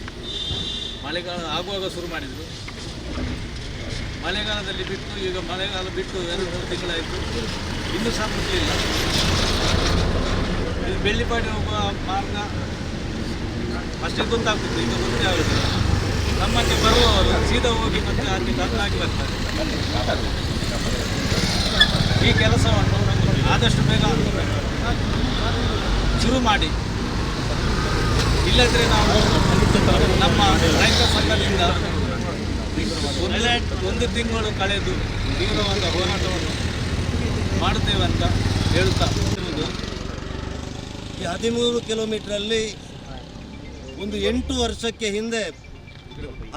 ಮಳೆಗಾಲ ಆಗುವಾಗ ಶುರು ಮಾಡಿದರು. ಮಳೆಗಾಲದಲ್ಲಿ ಬಿಟ್ಟು ಈಗ ಮಳೆಗಾಲ ಬಿಟ್ಟು 2-3 ತಿಂಗಳಾಯಿತು, ಇನ್ನೂ ಸಹ ಮುಟ್ಟಲಿಲ್ಲ. ಇದು ಬೆಳ್ಳಿಪಾಡಿ ಹೋಗುವ ಮಾರ್ಗ ಅಷ್ಟೇ ಗೊತ್ತಾಗ್ತಿತ್ತು, ಈಗ ಗೊತ್ತೇ ಆಗುತ್ತಿಲ್ಲ. ನಮ್ಮಲ್ಲಿ ಬರುವವರು ಸೀದಾ ಹೋಗಿ ಮತ್ತೆ ಅಲ್ಲಿ ಕರ್ನಾಗಿ ಬರ್ತಾರೆ. ಈ ಕೆಲಸವನ್ನು ಆದಷ್ಟು ಬೇಗ ಶುರು ಮಾಡಿ, ಇಲ್ಲದ್ರೆ ನಾವು ನಮ್ಮ ರೈತ ಸಂಘದಿಂದ 1 ತಿಂಗಳು ಕಳೆದು ತೀವ್ರವಾದ ಹೋರಾಟವನ್ನು ಮಾಡುತ್ತೇವೆ ಅಂತ ಹೇಳುತ್ತಾ ಈ 13 ಕಿಲೋಮೀಟ್ರಲ್ಲಿ ಒಂದು 8 ವರ್ಷಕ್ಕೆ ಹಿಂದೆ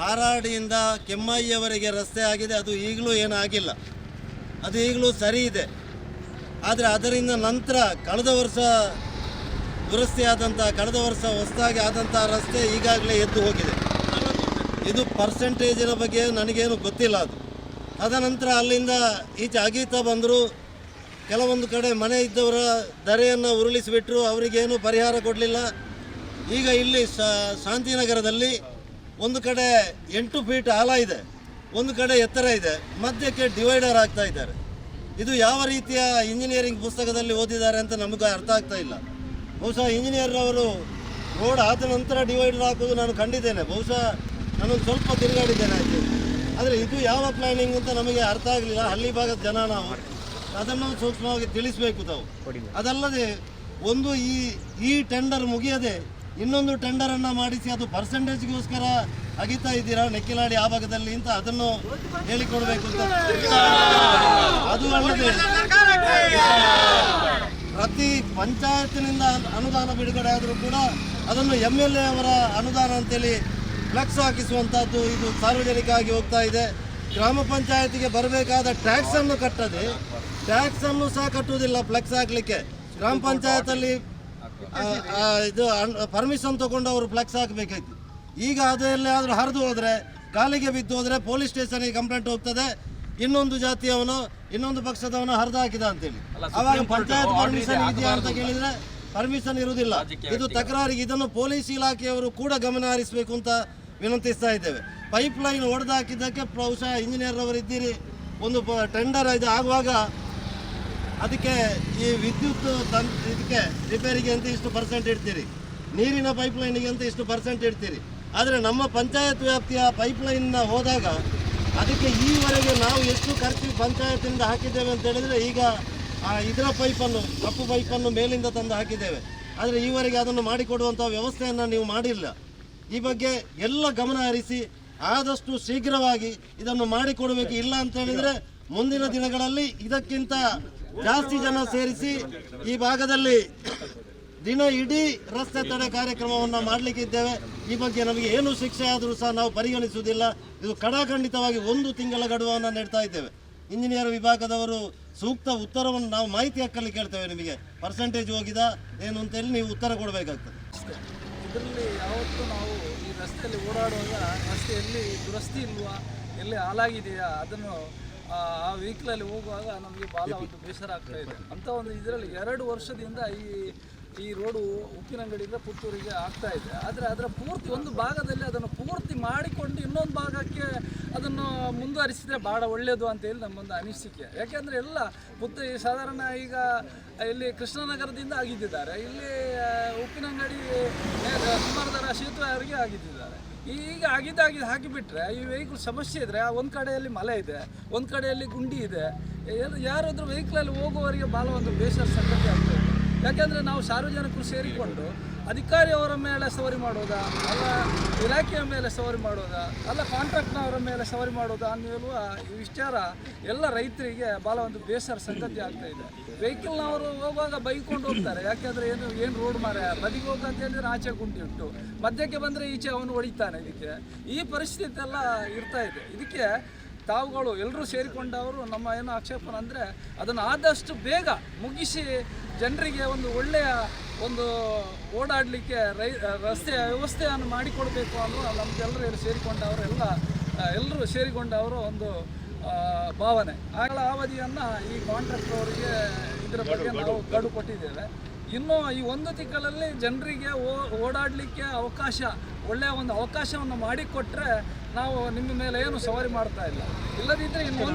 ಆರಾಡಿಯಿಂದ ಕೆಮ್ಮಯ್ಯವರೆಗೆ ರಸ್ತೆ ಆಗಿದೆ. ಅದು ಈಗಲೂ ಏನಾಗಿಲ್ಲ, ಅದು ಈಗಲೂ ಸರಿ ಇದೆ. ಆದರೆ ಅದರಿಂದ ನಂತರ ಕಳೆದ ವರ್ಷ ಕಳೆದ ವರ್ಷ ಹೊಸದಾಗಿ ಆದಂಥ ರಸ್ತೆ ಈಗಾಗಲೇ ಎದ್ದು ಹೋಗಿದೆ. ಇದು ಪರ್ಸೆಂಟೇಜಿನ ಬಗ್ಗೆ ನನಗೇನು ಗೊತ್ತಿಲ್ಲ. ಅದು ತದನಂತರ ಅಲ್ಲಿಂದ ಈಚೆ ಅಗೀತಾ ಬಂದರು. ಕೆಲವೊಂದು ಕಡೆ ಮನೆ ಇದ್ದವರ ಧರೆಯನ್ನು ಉರುಳಿಸಿಬಿಟ್ರು, ಅವರಿಗೇನು ಪರಿಹಾರ ಕೊಡಲಿಲ್ಲ. ಈಗ ಇಲ್ಲಿ ಶಾಂತಿನಗರದಲ್ಲಿ ಒಂದು ಕಡೆ 8 ಫೀಟ್ ಆಳ ಇದೆ, ಒಂದು ಕಡೆ ಎತ್ತರ ಇದೆ, ಮಧ್ಯಕ್ಕೆ ಡಿವೈಡರ್ ಆಗ್ತಾ ಇದ್ದಾರೆ. ಇದು ಯಾವ ರೀತಿಯ ಇಂಜಿನಿಯರಿಂಗ್ ಪುಸ್ತಕದಲ್ಲಿ ಓದಿದ್ದಾರೆ ಅಂತ ನಮಗೆ ಅರ್ಥ ಆಗ್ತಾ ಇಲ್ಲ. ಬಹುಶಃ ಇಂಜಿನಿಯರ್ನವರು ರೋಡ್ ಆದ ನಂತರ ಡಿವೈಡರ್ ಹಾಕೋದು ನಾನು ಕಂಡಿದ್ದೇನೆ, ಬಹುಶಃ ನಾನೊಂದು ಸ್ವಲ್ಪ ತಿರುಗಾಡಿದ್ದೇನೆ ಆಯಿತು. ಆದರೆ ಇದು ಯಾವ ಪ್ಲ್ಯಾನಿಂಗ್ ಅಂತ ನಮಗೆ ಅರ್ಥ ಆಗಲಿಲ್ಲ. ಹಳ್ಳಿ ಭಾಗದ ಜನ ನಾವು ಅದನ್ನು ಸೂಕ್ಷ್ಮವಾಗಿ ತಿಳಿಸಬೇಕು ತಾವು. ಅದಲ್ಲದೆ ಒಂದು ಈ ಟೆಂಡರ್ ಮುಗಿಯದೆ ಇನ್ನೊಂದು ಟೆಂಡರನ್ನು ಮಾಡಿಸಿ ಅದು ಪರ್ಸೆಂಟೇಜ್ಗೋಸ್ಕರ ಅಗಿತಾ ಇದ್ದೀರಾ ನೆಕ್ಕಿಲಾಡಿ ಆ ಭಾಗದಲ್ಲಿ ಅಂತ ಅದನ್ನು ಹೇಳಿಕೊಡ್ಬೇಕು ಅಂತ. ಅದು ಅಲ್ಲದೆ ಪ್ರತಿ ಪಂಚಾಯತಿನಿಂದ ಅನುದಾನ ಬಿಡುಗಡೆ ಆದರೂ ಕೂಡ ಅದನ್ನು MLA ಅವರ ಅನುದಾನ ಅಂತೇಳಿ ಫ್ಲೆಕ್ಸ್ ಹಾಕಿಸುವಂಥದ್ದು ಇದು ಸಾರ್ವಜನಿಕ ಆಗಿ ಹೋಗ್ತಾ ಇದೆ. ಗ್ರಾಮ ಪಂಚಾಯತಿಗೆ ಬರಬೇಕಾದ ಟ್ಯಾಕ್ಸನ್ನು ಕಟ್ಟದೆ, ಟ್ಯಾಕ್ಸನ್ನು ಸಹ ಕಟ್ಟುವುದಿಲ್ಲ ಫ್ಲೆಕ್ಸ್ ಹಾಕಲಿಕ್ಕೆ. ಗ್ರಾಮ ಪಂಚಾಯತಲ್ಲಿ ಇದು ಪರ್ಮಿಷನ್ ತಗೊಂಡು ಅವರು ಫ್ಲೆಕ್ಸ್ ಹಾಕಬೇಕಾಯ್ತು. ಈಗ ಅದೆಲ್ಲ ಆದರೂ ಹರಿದು ಹೋದರೆ, ಕಾಲಿಗೆ ಬಿದ್ದು ಹೋದರೆ ಪೊಲೀಸ್ ಸ್ಟೇಷನ್ಗೆ ಕಂಪ್ಲೇಂಟ್ ಹೋಗ್ತದೆ. ಇನ್ನೊಂದು ಜಾತಿಯವನು ಇನ್ನೊಂದು ಪಕ್ಷದವನು ಹರಿದು ಹಾಕಿದ ಅಂತೇಳಿ. ಅವಾಗ ಪಂಚಾಯತ್ ಪರ್ಮಿಷನ್ ಇದೆಯಾ ಅಂತ ಕೇಳಿದರೆ ಪರ್ಮಿಷನ್ ಇರುವುದಿಲ್ಲ. ಇದು ತಕರಾರಿಗೆ ಇದನ್ನು ಪೊಲೀಸ್ ಇಲಾಖೆಯವರು ಕೂಡ ಗಮನ ಹರಿಸಬೇಕು ಅಂತ ವಿನಂತಿಸ್ತಾ ಇದ್ದೇವೆ. ಪೈಪ್ ಲೈನ್ ಒಡೆದು ಹಾಕಿದ್ದಕ್ಕೆ ಬಹುಶಃ ಇಂಜಿನಿಯರ್ ಅವರು ಇದ್ದೀರಿ, ಒಂದು ಟೆಂಡರ್ ಇದು ಆಗುವಾಗ ಅದಕ್ಕೆ ಈ ವಿದ್ಯುತ್ ಇದಕ್ಕೆ ರಿಪೇರಿಗೆ ಅಂತ ಇಷ್ಟು ಪರ್ಸೆಂಟ್ ಇಡ್ತೀರಿ, ನೀರಿನ ಪೈಪ್ ಲೈನಿಗೆ ಅಂತ ಇಷ್ಟು ಪರ್ಸೆಂಟ್ ಇಡ್ತೀರಿ. ಆದರೆ ನಮ್ಮ ಪಂಚಾಯತ್ ವ್ಯಾಪ್ತಿಯ ಪೈಪ್ ಲೈನ್ನ ಹೋದಾಗ ಅದಕ್ಕೆ ಈವರೆಗೆ ನಾವು ಎಷ್ಟು ಖರ್ಚು ಪಂಚಾಯತಿಂದ ಹಾಕಿದ್ದೇವೆ ಅಂತ ಹೇಳಿದರೆ, ಈಗ ಇದರ ಪೈಪನ್ನು ಕಪ್ಪು ಪೈಪನ್ನು ಮೇಲಿಂದ ತಂದು ಹಾಕಿದ್ದೇವೆ. ಆದರೆ ಈವರೆಗೆ ಅದನ್ನು ಮಾಡಿಕೊಡುವಂಥ ವ್ಯವಸ್ಥೆಯನ್ನು ನೀವು ಮಾಡಿಲ್ಲ. ಈ ಬಗ್ಗೆ ಎಲ್ಲ ಗಮನ ಹರಿಸಿ ಆದಷ್ಟು ಶೀಘ್ರವಾಗಿ ಇದನ್ನು ಮಾಡಿಕೊಡಬೇಕು. ಇಲ್ಲ ಅಂತ ಹೇಳಿದರೆ ಮುಂದಿನ ದಿನಗಳಲ್ಲಿ ಇದಕ್ಕಿಂತ ಜಾಸ್ತಿ ಜನ ಸೇರಿಸಿ ಈ ಭಾಗದಲ್ಲಿ ದಿನ ಇಡೀ ರಸ್ತೆ ತಡೆ ಕಾರ್ಯಕ್ರಮವನ್ನು ಮಾಡಲಿಕ್ಕಿದ್ದೇವೆ. ಈ ಬಗ್ಗೆ ನಮಗೆ ಏನು ಶಿಕ್ಷೆ ಆದರೂ ಸಹ ನಾವು ಪರಿಗಣಿಸುವುದಿಲ್ಲ. ಇದು ಕಡಾಖಂಡಿತವಾಗಿ 1 ತಿಂಗಳ ಗಡುವನ್ನು ನೀಡ್ತಾ ಇದ್ದೇವೆ. ಇಂಜಿನಿಯರ್ ವಿಭಾಗದವರು ಸೂಕ್ತ ಉತ್ತರವನ್ನು ನಾವು ಮಾಹಿತಿ ಹಕ್ಕಲ್ಲಿ ಕೇಳ್ತೇವೆ. ನಿಮಗೆ ಪರ್ಸೆಂಟೇಜ್ ಹೋಗಿದ ಏನು ಅಂತೇಳಿ ನೀವು ಉತ್ತರ ಕೊಡಬೇಕಾಗ್ತದೆ. ಇದರಲ್ಲಿ ಯಾವತ್ತೂ ನಾವು ಈ ರಸ್ತೆಯಲ್ಲಿ ಓಡಾಡುವಾಗ ರಸ್ತೆ ಎಲ್ಲಿ ದುರಸ್ತಿ ಇಲ್ವಾ, ಎಲ್ಲಿ ಹಾಳಾಗಿದೆಯಾ, ಅದನ್ನು ಆ ವೆಹಿಕಲಲ್ಲಿ ಹೋಗುವಾಗ ನಮಗೆ ಭಾಳ ಒಂದು ಬೇಸರ ಆಗ್ತಾ ಇದೆ. ಅಂಥ ಒಂದು ಇದರಲ್ಲಿ 2 ವರ್ಷದಿಂದ ಈ ರೋಡು ಉಪ್ಪಿನಂಗಡಿಯಿಂದ ಪುತ್ತೂರಿಗೆ ಆಗ್ತಾ ಇದೆ. ಆದರೆ ಅದರ ಪೂರ್ತಿ ಒಂದು ಭಾಗದಲ್ಲಿ ಅದನ್ನು ಪೂರ್ತಿ ಮಾಡಿಕೊಂಡು ಇನ್ನೊಂದು ಭಾಗಕ್ಕೆ ಅದನ್ನು ಮುಂದುವರಿಸಿದರೆ ಭಾಳ ಒಳ್ಳೆಯದು ಅಂತೇಳಿ ನಮ್ಮೊಂದು ಅನಿಸಿಕೆ. ಯಾಕೆಂದರೆ ಎಲ್ಲ ಸಾಧಾರಣ ಈಗ ಇಲ್ಲಿ ಕೃಷ್ಣನಗರದಿಂದ ಆಗಿದ್ದಿದ್ದಾರೆ, ಇಲ್ಲಿ ಉಪ್ಪಿನಂಗಡಿ ಕುಮಾರಧಾರ ಸೇತುವೆ ಅವರಿಗೆ ಆಗಿದ್ದಿದ್ದಾರೆ. ಈಗ ಆಗಿದ್ದಾಗಿ ಹಾಕಿಬಿಟ್ರೆ ಈ ವೆಹಿಕಲ್ ಸಮಸ್ಯೆ ಇದ್ದರೆ ಒಂದು ಕಡೆಯಲ್ಲಿ ಮಳೆ ಇದೆ, ಒಂದು ಕಡೆಯಲ್ಲಿ ಗುಂಡಿ ಇದೆ, ಯಾರಾದರೂ ವೆಹಿಕಲಲ್ಲಿ ಹೋಗುವವರಿಗೆ ಭಾಳ ಒಂದು ಬೇಸರ ಸಂಗತಿ ಆಗ್ತದೆ. ಯಾಕೆಂದರೆ ನಾವು ಸಾರ್ವಜನಿಕರು ಸೇರಿಕೊಂಡು ಅಧಿಕಾರಿಯವರ ಮೇಲೆ ಸವಾರಿ ಮಾಡೋದಾ, ಅಲ್ಲ ಇಲಾಖೆಯ ಮೇಲೆ ಸವಾರಿ ಮಾಡೋದಾ, ಅಲ್ಲ ಕಾಂಟ್ರಾಕ್ಟ್ನವರ ಮೇಲೆ ಸವಾರಿ ಮಾಡೋದಾ ಅನ್ನುವ ಈ ವಿಚಾರ ಎಲ್ಲ ರೈತರಿಗೆ ಭಾಳ ಒಂದು ಬೇಸರ ಸಂಗತಿ ಆಗ್ತಾ ಇದೆ. ವೆಹಿಕಲ್ನವರು ಹೋಗುವಾಗ ಬೈಕೊಂಡು ಹೋಗ್ತಾರೆ. ಯಾಕೆಂದರೆ ಏನು ರೋಡ್ ಮಾರೆ ಬದಿಗೆ ಹೋಗ ಅಂತ ಹೇಳಿದ್ರೆ ಆಚೆ ಗುಂಡಿ ಉಂಟು, ಮಧ್ಯಕ್ಕೆ ಬಂದರೆ ಈಚೆ ಅವನು ಹೊಡಿತಾನೆ. ಇದಕ್ಕೆ ಈ ಪರಿಸ್ಥಿತಿ ಎಲ್ಲ ಇರ್ತಾ ಇದೆ. ಇದಕ್ಕೆ ತಾವುಗಳು ಎಲ್ಲರೂ ಸೇರಿಕೊಂಡವರು ನಮ್ಮ ಏನು ಆಕ್ಷೇಪಣೆ ಅಂದರೆ ಅದನ್ನು ಆದಷ್ಟು ಬೇಗ ಮುಗಿಸಿ ಜನರಿಗೆ ಒಂದು ಒಳ್ಳೆಯ ಒಂದು ಓಡಾಡಲಿಕ್ಕೆ ರಸ್ತೆಯ ವ್ಯವಸ್ಥೆಯನ್ನು ಮಾಡಿಕೊಡಬೇಕು ಅನ್ನೋ ನಮಗೆಲ್ಲರೂ ಎಲ್ಲರೂ ಸೇರಿಕೊಂಡವರು ಒಂದು ಭಾವನೆ. ಆಗಲ ಅವಧಿಯನ್ನು ಈ ಕಾಂಟ್ರಾಕ್ಟರ್ ಅವರಿಗೆ ಇದರ ಬಗ್ಗೆ ನಾವು ಗಡು ಕೊಟ್ಟಿದ್ದೇವೆ. ಇನ್ನು ಈ 1 ತಿಂಗಳಲ್ಲಿ ಜನರಿಗೆ ಓಡಾಡಲಿಕ್ಕೆ ಒಳ್ಳೆಯ ಒಂದು ಅವಕಾಶವನ್ನು ಮಾಡಿಕೊಟ್ರೆ ನಾವು ನಿಮ್ಮ ಮೇಲೆ ಏನು ಸವಾರಿ ಮಾಡ್ತಾ ಇಲ್ಲ. ಇಲ್ಲದಿದ್ದರೆ ಇನ್ನು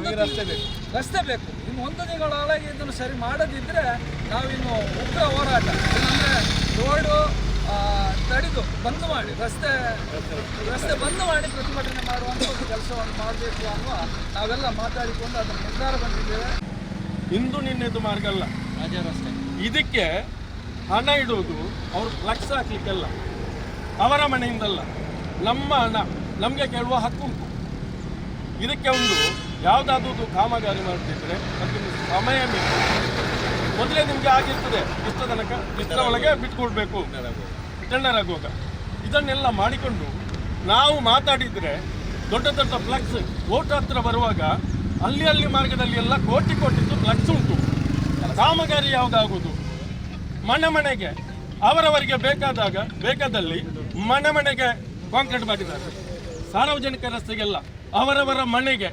ರಸ್ತೆ ಬೇಕು. ಇನ್ನು 1 ತಿಂಗಳೊಳಗೆ ಇದನ್ನು ಸರಿ ಮಾಡದಿದ್ದರೆ ನಾವಿನ್ನು ಉಗ್ರ ಹೋರಾಟ, ಅಂದರೆ ರೋಡು ತಡೆದು ಬಂದ್ ಮಾಡಿ ರಸ್ತೆ ಬಂದ್ ಮಾಡಿ ಪ್ರತಿಭಟನೆ ಮಾಡುವಂಥ ಒಂದು ಕೆಲಸವನ್ನು ಮಾಡಬೇಕು ಅನ್ನುವ ನಾವೆಲ್ಲ ಮಾತಾಡಿಕೊಂಡು ಅದನ್ನು ನಿರ್ಧಾರ ಬಂದಿದ್ದೇವೆ. ಇಂದು ನಿನ್ನೆದು ಮಾರ್ಗ ಅಲ್ಲ, ಇದಕ್ಕೆ ಹಣ ಇಡುವುದು ಅವರು ಫ್ಲೆಕ್ಸ್ ಹಾಕ್ಲಿಕ್ಕೆಲ್ಲ, ಅವರ ಮನೆಯಿಂದಲ್ಲ, ನಮ್ಮ ಹಣ ನಮಗೆ ಕೇಳುವ ಹಕ್ಕುಂಟು. ಇದಕ್ಕೆ ಒಂದು ಯಾವುದಾದ್ರೂ ಕಾಮಗಾರಿ ಮಾಡ್ತಿದ್ರೆ ಅದಕ್ಕೆ ಸಮಯ ಬೇಕು. ಮೊದಲೇ ನಿಮಗೆ ಆಗಿರ್ತದೆ, ಇಷ್ಟ ತನಕ ಇಷ್ಟರ ಒಳಗೆ ಬಿಟ್ಕೊಡ್ಬೇಕು ಟೆಂಡರ್ ಆಗುವಾಗ. ಇದನ್ನೆಲ್ಲ ಮಾಡಿಕೊಂಡು ನಾವು ಮಾತಾಡಿದರೆ ದೊಡ್ಡ ದೊಡ್ಡ ಫ್ಲೆಕ್ಸ್ ಓಟ್ ಹತ್ರ ಬರುವಾಗ ಅಲ್ಲಿ ಮಾರ್ಗದಲ್ಲಿ ಎಲ್ಲ ಕೋಟಿದ್ದು ಫ್ಲೆಕ್ಸ್ ಉಂಟು. ಕಾಮಗಾರಿ ಯಾವುದಾಗುವುದು ಮನೆಗೆ ಅವರವರಿಗೆ ಬೇಕಾದಲ್ಲಿ ಮನೆಗೆ ಕಾಂಕ್ರೀಟ್ ಮಾಡಿದ್ದಾರೆ. ಸಾರ್ವಜನಿಕ ರಸ್ತೆಗೆಲ್ಲ ಅವರವರ ಮನೆಗೆ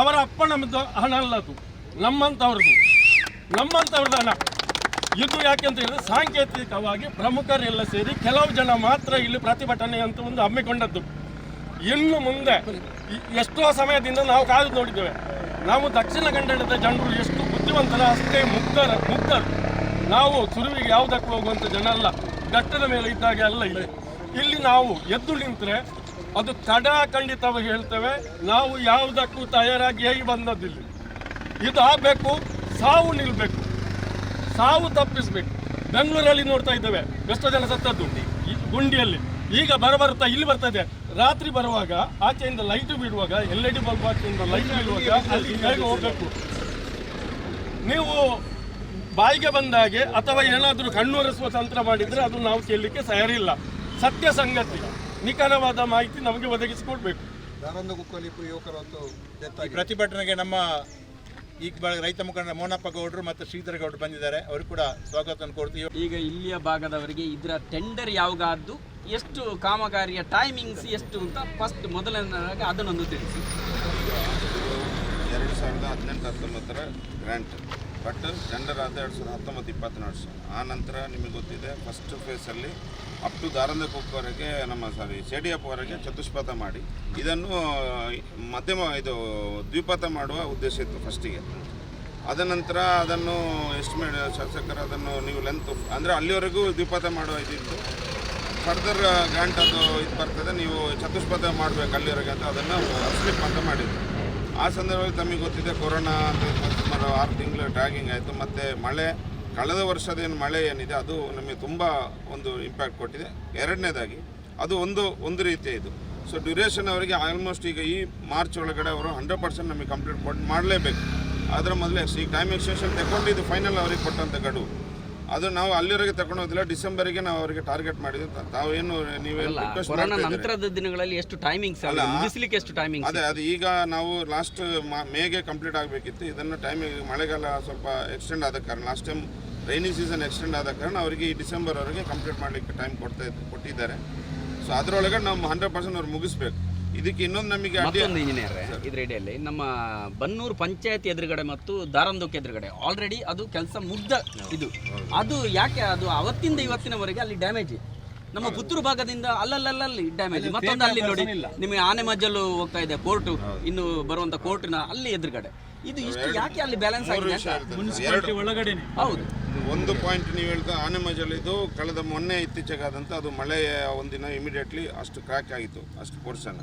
ಅವರ ಅಪ್ಪನದ್ದು ಹಣ ಅಲ್ಲದು, ನಮ್ಮಂಥವ್ರದ್ದು ಹಣ. ಇದು ಯಾಕೆ ಅಂತ ಹೇಳಿದ್ರೆ ಸಾಂಕೇತಿಕವಾಗಿ ಪ್ರಮುಖರೆಲ್ಲ ಸೇರಿ ಕೆಲವು ಜನ ಮಾತ್ರ ಇಲ್ಲಿ ಪ್ರತಿಭಟನೆ ಅಂತ ಒಂದು ಹಮ್ಮಿಕೊಂಡದ್ದು. ಇನ್ನು ಮುಂದೆ ಎಷ್ಟೋ ಸಮಯದಿಂದ ನಾವು ಕಾದು ನೋಡಿದ್ದೇವೆ. ನಾವು ದಕ್ಷಿಣ ಕನ್ನಡದ ಜನರು ಎಷ್ಟು ಬುದ್ಧಿವಂತರ ಅಷ್ಟೇ ಮುಗ್ಧರು. ನಾವು ಸುರುವಿಗೆ ಯಾವುದಕ್ಕೂ ಹೋಗುವಂಥ ಜನ ಅಲ್ಲ, ಘಟ್ಟದ ಮೇಲೆ ಇದ್ದಾಗೆ ಅಲ್ಲ. ಇಲ್ಲಿ ನಾವು ಎದ್ದು ನಿಂತರೆ ಅದು ಖಂಡಿತವಾಗಿ ಹೇಳ್ತೇವೆ, ನಾವು ಯಾವುದಕ್ಕೂ ತಯಾರಾಗಿ ಹೇಗೆ ಬಂದದ್ದಿಲ್ಲ. ಇದು ಆಗಬೇಕು, ಸಾವು ನಿಲ್ಲಬೇಕು, ಸಾವು ತಪ್ಪಿಸಬೇಕು. ಬೆಂಗಳೂರಲ್ಲಿ ನೋಡ್ತಾ ಇದ್ದೇವೆ ಎಷ್ಟೋ ಜನ ಸತ್ತದ್ದು ಗುಂಡಿಯಲ್ಲಿ. ಈಗ ಬರ್ತಾ ಇಲ್ಲಿ ಬರ್ತದೆ, ರಾತ್ರಿ ಬರುವಾಗ ಆಚೆಯಿಂದ ಲೈಟ್ ಬಿಡುವಾಗ LED ಬಲ್ಬ್ ಆಚೆಯಿಂದ ಲೈಟ್ ಬಿಡುವಾಗ ಅಲ್ಲಿ ಹೇಗೆ ಹೋಗಬೇಕು. ನೀವು ಬಾಯಿಗೆ ಬಂದಾಗೆ ಅಥವಾ ಏನಾದರೂ ಕಣ್ಣೊರೆಸುವ ತಂತ್ರ ಮಾಡಿದರೆ ಅದು ನಾವು ಕೇಳಲಿಕ್ಕೆ ತಯಾರಿಲ್ಲ. ಸತ್ಯ ಸಂಗತಿ ನಿಖರವಾದ ಮಾಹಿತಿ ನಮಗೆ ಒದಗಿಸಿಕೊಡ್ಬೇಕು. ಈ ಪ್ರತಿಭಟನೆಗೆ ನಮ್ಮ ರೈತ ಮುಖಂಡ ಮೋನಪ್ಪ ಗೌಡರು ಮತ್ತು ಶ್ರೀಧರ ಗೌಡರು ಬಂದಿದ್ದಾರೆ. ಅವರು ಕೂಡ ಸ್ವಾಗತವನ್ನು ಕೊಡ್ತೀವಿ. ಈಗ ಇಲ್ಲಿಯ ಭಾಗದವರಿಗೆ ಇದರ ಟೆಂಡರ್ ಯಾವಾಗದ್ದು, ಎಷ್ಟು ಕಾಮಗಾರಿಯ ಟೈಮಿಂಗ್ಸ್ ಎಷ್ಟು ಅಂತ ಫಸ್ಟ್ ಮೊದಲನೇದಾಗಿ ಅದನ್ನೊಂದು ತಿಳಿಸಿ. 2018-19 ಗ್ರ್ಯಾಂಟ್, ಬಟ್ ಟೆಂಡರ್ ಆದ 2019-20 ನಡೆಸು. ಆ ನಂತರ ನಿಮಗೆ ಗೊತ್ತಿದೆ, ಫಸ್ಟ್ ಫೇಸಲ್ಲಿ ಅಪ್ ಟು ದಾರಂದ ಕೊಕ್ಕವರೆಗೆ ಸೇಡಿಯಪ್ಪವರೆಗೆ ಚತುಷ್ಪಥ ಮಾಡಿ ಇದನ್ನು ಇದು ದ್ವಿಪಥ ಮಾಡುವ ಉದ್ದೇಶ ಇತ್ತು ಫಸ್ಟಿಗೆ. ಅದ ನಂತರ ಅದನ್ನು ಎಸ್ಟಿಮೇಟ್ ಶಾಸಕರು ಅದನ್ನು ನೀವು ಲೆಂತ್ ಅಂದರೆ ಅಲ್ಲಿವರೆಗೂ ದ್ವಿಪಥ ಮಾಡುವ ಇದಿತ್ತು. ಫರ್ದರ್ ಗ್ರ್ಯಾಂಟ್ ಅದು ಇದು ಬರ್ತದೆ, ನೀವು ಚತುಷ್ಪಥ ಮಾಡಬೇಕು ಅಲ್ಲಿವರೆಗೆ ಅಂತ ಅದನ್ನು ಸ್ಲಿಪ್ ಅಂತ ಮಾಡಿದ್ರು. ಆ ಸಂದರ್ಭದಲ್ಲಿ ತಮಗೆ ಗೊತ್ತಿದೆ, ಕೊರೋನಾ ಅಂತ ಸುಮಾರು 6 ತಿಂಗಳು ಡ್ರ್ಯಾಗಿಂಗ್ ಆಯಿತು. ಮತ್ತು ಮಳೆ, ಕಳೆದ ವರ್ಷದೇನು ಮಳೆ ಏನಿದೆ ಅದು ನಮಗೆ ತುಂಬ ಒಂದು ಇಂಪ್ಯಾಕ್ಟ್ ಕೊಟ್ಟಿದೆ. ಎರಡನೇದಾಗಿ ಅದು ಒಂದು ರೀತಿಯ ಇದು. ಸೊ ಡ್ಯೂರೇಷನ್ ಅವರಿಗೆ ಆಲ್ಮೋಸ್ಟ್ ಈಗ ಈ ಮಾರ್ಚ್ ಒಳಗಡೆ ಅವರು 100% ನಮಗೆ ಕಂಪ್ಲೀಟ್ ಮಾಡಲೇಬೇಕು. ಅದರ ಮೊದಲೇ ಈಗ ಟೈಮ್ ಎಕ್ಸ್ಟೆನ್ಷನ್ ತಗೊಂಡಿದ್ದು ಫೈನಲ್ ಅವರಿಗೆ ಕೊಟ್ಟಂಥ ಗಡುವು ಅದು ನಾವು ಅಲ್ಲಿವರೆಗೆ ತಗೊಂಡು ಹೋದಿಲ್ಲ. ಡಿಸೆಂಬರ್ಗೆ ನಾವು ಅವರಿಗೆ ಟಾರ್ಗೆಟ್ ಮಾಡಿದ್ವಿ. ತಾವೇನು ನೀವೇನು ಕೊರೋನಾ ನಂತರದ ದಿನಗಳಲ್ಲಿ ಎಷ್ಟು ಟೈಮಿಂಗ್ಸ್ ಮುಗಿಸಲಿಕ್ಕೆ ಎಷ್ಟು ಟೈಮಿಂಗ್? ಅದೇ ಅದು ಈಗ ನಾವು ಲಾಸ್ಟ್ ಮೇಗೆ ಕಂಪ್ಲೀಟ್ ಆಗಬೇಕಿತ್ತು. ಇದನ್ನು ಟೈಮಿಂಗ್ ಮಳೆಗಾಲ ಸ್ವಲ್ಪ ಎಕ್ಸ್ಟೆಂಡ್ ಆದ ಕಾರಣ, last time rainy season extend ಆದ ಕಾರಣ ಅವರಿಗೆ ಈ ಡಿಸೆಂಬರ್ವರೆಗೆ ಕಂಪ್ಲೀಟ್ ಮಾಡಲಿಕ್ಕೆ ಟೈಮ್ ಕೊಟ್ಟಿದ್ದಾರೆ. ಸೊ ಅದರೊಳಗೆ ನಾವು 100% ಅವ್ರು ಮುಗಿಸ್ಬೇಕು. ಇದಕ್ಕೆ ಇನ್ನೊಂದು ನಮಗೆ ಮತ್ತೊಂದು ಇಂಜಿನಿಯರ್ ಇದರಲ್ಲಿ ನಮ್ಮ ಬನ್ನೂರು ಪಂಚಾಯತ್ ಎದುರುಗಡೆ ಮತ್ತು ದಾರಂದೋಕ್ ಎದುರುಗಡೆ ಆಲ್ರೆಡಿ ಅದು ಕೆಲಸ ಮುಗ್ದ ಇದು. ಅದು ಯಾಕೆ ಅದು ಅವತ್ತಿಂದ ಇವತ್ತಿನವರೆಗೆ ಅಲ್ಲಿ ಡ್ಯಾಮೇಜ್, ನಮ್ಮ ಪುತ್ತೂರು ಭಾಗದಿಂದ ಅಲ್ಲಲ್ಲಿ ಡ್ಯಾಮೇಜ್. ಮತ್ತೊಂದು ಅಲ್ಲಿ ನೋಡಿ ನಿಮಗೆ ಆನೆ ಮಜ್ಜಲು ಹೋಗ್ತಾ ಇದೆ ಕೋರ್ಟು, ಇನ್ನು ಬರುವಂತ ಕೋರ್ಟಿನ ಅಲ್ಲಿ ಎದುರುಗಡೆ ಇದು ಇಷ್ಟು ಯಾಕೆ ಅಲ್ಲಿ ಬ್ಯಾಲೆನ್ಸ್ ಆಗಿದೆ ಅಂತ ಒಳಗಡೆ. ಹೌದು, ಒಂದು ಪಾಯಿಂಟ್ ನೀವು ಹೇಳ್ತಾ ಆನೆಮಜಲ್ ಇದು ಕಳೆದ ಮೊನ್ನೆ ಇತ್ತೀಚೆಗಾದಂಥ ಅದು ಮಳೆಯ ಒಂದಿನ ಇಮಿಡಿಯೇಟ್ಲಿ ಅಷ್ಟು ಕ್ರ್ಯಾಕ್ ಆಗಿತ್ತು, ಅಷ್ಟು ಪೋರ್ಷನ್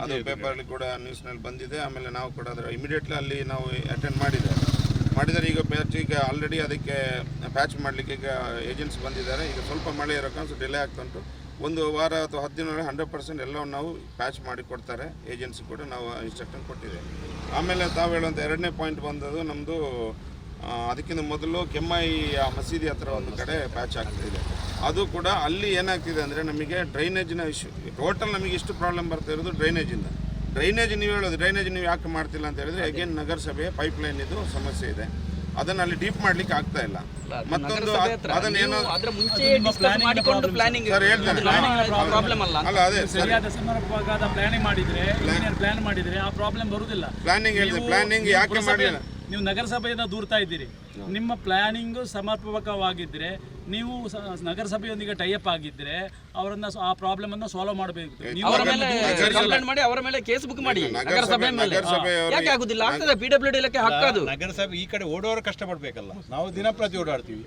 ಅದು ಪೇಪರಲ್ಲಿ ಕೂಡ ನ್ಯೂಸ್ನಲ್ಲಿ ಬಂದಿದೆ. ಆಮೇಲೆ ನಾವು ಕೂಡ ಅದರ ಇಮಿಡಿಯೇಟ್ಲಿ ಅಲ್ಲಿ ನಾವು ಅಟೆಂಡ್ ಮಾಡಿದ್ದಾರೆ. ಈಗ ಆಲ್ರೆಡಿ ಅದಕ್ಕೆ ಪ್ಯಾಚ್ ಮಾಡಲಿಕ್ಕೆ ಈಗ ಏಜೆನ್ಸಿ ಬಂದಿದ್ದಾರೆ. ಈಗ ಸ್ವಲ್ಪ ಮಳೆ ಇರೋ ಕಾರಣ ಡಿಲೇ ಆಗ್ತಾ ಉಂಟು. 1 ವಾರ ಅಥವಾ 10 ದಿನಗಳಲ್ಲಿ 100% ಎಲ್ಲವನ್ನು ನಾವು ಪ್ಯಾಚ್ ಮಾಡಿ ಕೊಡ್ತಾರೆ. ಏಜೆನ್ಸಿ ಕೂಡ ನಾವು ಇನ್ಸ್ಟ್ರಕ್ಷನ್ ಕೊಟ್ಟಿದ್ದೇವೆ. ಆಮೇಲೆ ತಾವು ಹೇಳುವಂಥ ಎರಡನೇ ಪಾಯಿಂಟ್ ಬಂದದ್ದು ನಮ್ಮದು ಅದಕ್ಕಿಂತ ಮೊದಲು ಕೆಮ್ಮಾಯಿ ಮಸೀದಿ ಹತ್ರ ಒಂದು ಕಡೆ ಪ್ಯಾಚ್ ಆಗ್ತಿದೆ. ಅದು ಕೂಡ ಅಲ್ಲಿ ಏನಾಗ್ತಿದೆ ಅಂದರೆ ನಮಗೆ ಡ್ರೈನೇಜಿನ ಇಶ್ಯೂ. ಟೋಟಲ್ ನಮಗೆ ಇಷ್ಟು ಪ್ರಾಬ್ಲಮ್ ಬರ್ತಾ ಇರೋದು ಡ್ರೈನೇಜಿಂದ. ಡ್ರೈನೇಜ್ ನೀವು ಹೇಳೋದು ಡ್ರೈನೇಜ್ ನೀವು ಯಾಕೆ ಮಾಡ್ತಿಲ್ಲ ಅಂತ ಹೇಳಿದ್ರೆ ಅಗೇನ್ ನಗರಸಭೆಯ ಪೈಪ್ಲೈನ್ ಇದು ಸಮಸ್ಯೆ ಇದೆ. ಅದನ್ನು ಅಲ್ಲಿ ಡೀಪ್ ಮಾಡ್ಲಿಕ್ಕೆ ಆಗ್ತಾ ಇಲ್ಲ. ಮತ್ತೊಂದು ಅದನ್ನೇನೋ ಸರಿಯಾದ ಸಮರ್ಪಕವಾದ ಪ್ಲಾನಿಂಗ್ ಮಾಡಿದ್ರೆ ಆ ಪ್ರಾಬ್ಲಮ್ ಬರುವುದಿಲ್ಲ. ಪ್ಲಾನಿಂಗ್ ಯಾಕೆ ಮಾಡಲಿಲ್ಲ? ನೀವು ನಗರಸಭೆಯಿಂದ ದೂರ್ತಾ ಇದ್ದೀರಿ. ನಿಮ್ಮ ಪ್ಲಾನಿಂಗು ಸಮರ್ಪಕವಾಗಿದ್ದರೆ, ನೀವು ನಗರಸಭೆಯೊಂದಿಗೆ ಟೈಅಪ್ ಆಗಿದ್ದರೆ ಅವರನ್ನ ಆ ಪ್ರಾಬ್ಲಮ್ ಅನ್ನು ಸಾಲ್ವ್ ಮಾಡಬೇಕು. ಅವರ ಮೇಲೆ ಕೇಸ್ ಬುಕ್ ಮಾಡಿ ನಗರಸಭೆ ಮೇಲೆ. ಯಾಕೆ ಆಗುದಿಲ್ಲ? ಆಗ್ತದೆ, PWD ಇಲಾಖೆ ಹಕ್ಕದು. ನಗರಸಭೆ ಈ ಕಡೆ ಓಡೋರು ಕಷ್ಟಪಡ್ಬೇಕಲ್ಲ, ನಾವು ದಿನಪ್ರತಿ ಓಡಾಡ್ತೀವಿ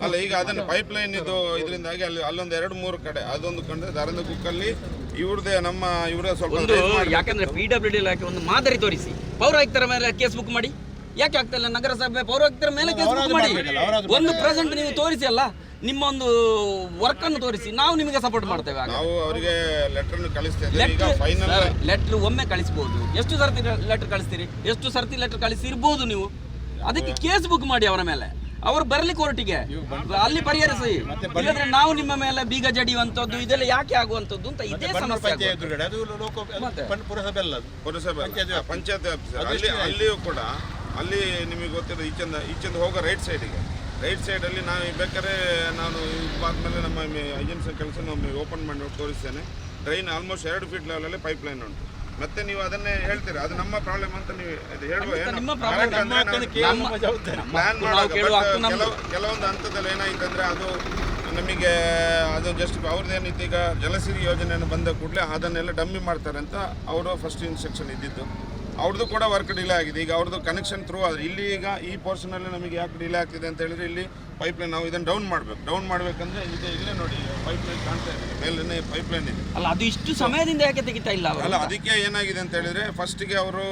ಅಲ್ಲ. ಈಗ ಅದನ್ನು ಪೈಪ್ಲೈನ್ ಇದು ಇದರಿಂದಾಗಿ ಅಲ್ಲೊಂದು 2-3 ಕಡೆ ಅದೊಂದು ಕಂಡ್ರೆ ದಾರಂದ ಕುಕ್ಕಲ್ಲಿ ಇವರ ಸ್ವಲ್ಪ ಯಾಕಂದ್ರೆ PWD ಇಲಾಖೆ ಒಂದು ಮಾದರಿ ತೋರಿಸಿ ಪೌರಾಯುಕ್ತರ ಮೇಲೆ ಕೇಸ್ ಬುಕ್ ಮಾಡಿ. ಯಾಕೆ ಆಗ್ತಿಲ್ಲ? ನಗರಸಭೆ ಪೌರಾಯುಕ್ತರ ಮೇಲೆ ಕೇಸ್ ಬುಕ್ ಮಾಡಿ. ಒಂದು ಪ್ರೆಸೆಂಟ್ ನೀವು ತೋರಿಸಿ ಅಲ್ಲ, ನಿಮ್ಮ ಒಂದು ವರ್ಕ್ ಅನ್ನು ತೋರಿಸಿ, ನಾವು ನಿಮಗೆ ಸಪೋರ್ಟ್ ಮಾಡ್ತೇವೆ. ನಾವು ಅವರಿಗೆ ಲೆಟರ್ ಕಳಿಸ್ತೇವೆ. ಲೆಟರ್ ಒಮ್ಮೆ ಕಳಿಸಬಹುದು. ಎಷ್ಟು ಸರ್ತಿ ಲೆಟರ್ ಕಳಿಸ್ತೀರಿ? ಎಷ್ಟು ಸರ್ತಿ ಲೆಟರ್ ಕಳಿಸಿರ್ಬೋದು ನೀವು. ಅದಕ್ಕೆ ಕೇಸ್ ಬುಕ್ ಮಾಡಿ ಅವರ ಮೇಲೆ. ಅವರು ಬರಲಿ ಕೋರ್ಟಿಗೆ, ಅಲ್ಲಿ ಪರಿಹರಿಸಿ. ಇಲ್ಲದ್ರೆ ನಾವು ನಿಮ್ಮ ಮೇಲೆ ಬೀಗ ಜಡಿಯುವಂಥದ್ದು ಇದೆಲ್ಲ ಯಾಕೆ ಆಗುವಂಥದ್ದು ಅಂತ ಇದೇ ಸಮಸ್ಯೆ. ಪಂಚಾಯತ್ ಅಲ್ಲಿಯೂ ಕೂಡ ಅಲ್ಲಿ ನಿಮಗೆ ಗೊತ್ತಿರೋ ಈಚೆಂದ ಹೋಗೋ ರೈಟ್ ಸೈಡಲ್ಲಿ ನಾವು ಬೇಕಾದ್ರೆ ನಾನು ಇದಾದ್ಮೇಲೆ ನಮ್ಮ ಏಜೆನ್ಸಿ ಕೆಲಸ ನಾವು ಓಪನ್ ಮಾಡಿ ತೋರಿಸ್ತೇನೆ. ಡ್ರೈನ್ ಆಲ್ಮೋಸ್ಟ್ 2 ಫೀಟ್ ಲೆವೆಲಲ್ಲಿ ಪೈಪ್ಲೈನ್ ಉಂಟು. ಮತ್ತೆ ನೀವು ಅದನ್ನೇ ಹೇಳ್ತೀರಾ ಅದು ನಮ್ಮ ಪ್ರಾಬ್ಲಮ್ ಅಂತ ನೀವು ಹೇಳುವ ಪ್ಲಾನ್ ಮಾಡುವಾಗ ಕೆಲವೊಂದು ಹಂತದಲ್ಲಿ ಏನಾಯ್ತು ಅಂದರೆ ಅದು ನಮಗೆ ಅದು ಜಸ್ಟ್ ಅವ್ರದ್ದೇನಿತ್ತು, ಈಗ ಜಲಸಿರಿ ಯೋಜನೆಯನ್ನು ಬಂದ ಕೂಡಲೇ ಅದನ್ನೆಲ್ಲ ಡಮ್ಮಿ ಮಾಡ್ತಾರೆ ಅಂತ ಅವರು ಫಸ್ಟ್ ಇನ್ಸ್ಟ್ರಕ್ಷನ್ ಇದ್ದಿದ್ದು. ಅವ್ರದ್ದು ಕೂಡ ವರ್ಕ್ ಡಿಲೇ ಆಗಿದೆ. ಈಗ ಅವ್ರದ್ದು ಕನೆಕ್ಷನ್ ಥ್ರೂ ಆದರೆ ಇಲ್ಲಿ ಈಗ ಈ ಪೋರ್ಷನಲ್ಲಿ ನಮಗೆ ಯಾಕೆ ಡಿಲೇ ಆಗ್ತಿದೆ ಅಂತ ಹೇಳಿದ್ರೆ ಇಲ್ಲಿ ಪೈಪ್ಲೈನ್ ನಾವು ಇದನ್ನು ಡೌನ್ ಮಾಡಬೇಕಂದ್ರೆ ಇಲ್ಲೇ ನೋಡಿ ಪೈಪ್ಲೈನ್ ಕಾಣ್ತಾ ಇದೆ, ಮೇಲೇ ಪೈಪ್ಲೈನ್ ಇದೆ ಅಲ್ಲ. ಅದು ಇಷ್ಟು ಸಮಯದಿಂದ ಯಾಕೆ ತೆಗಿತಾ ಇಲ್ಲ ಅಲ್ಲ? ಅದಕ್ಕೆ ಏನಾಗಿದೆ ಅಂತ ಹೇಳಿದ್ರೆ ಫಸ್ಟಿಗೆ ಅವರು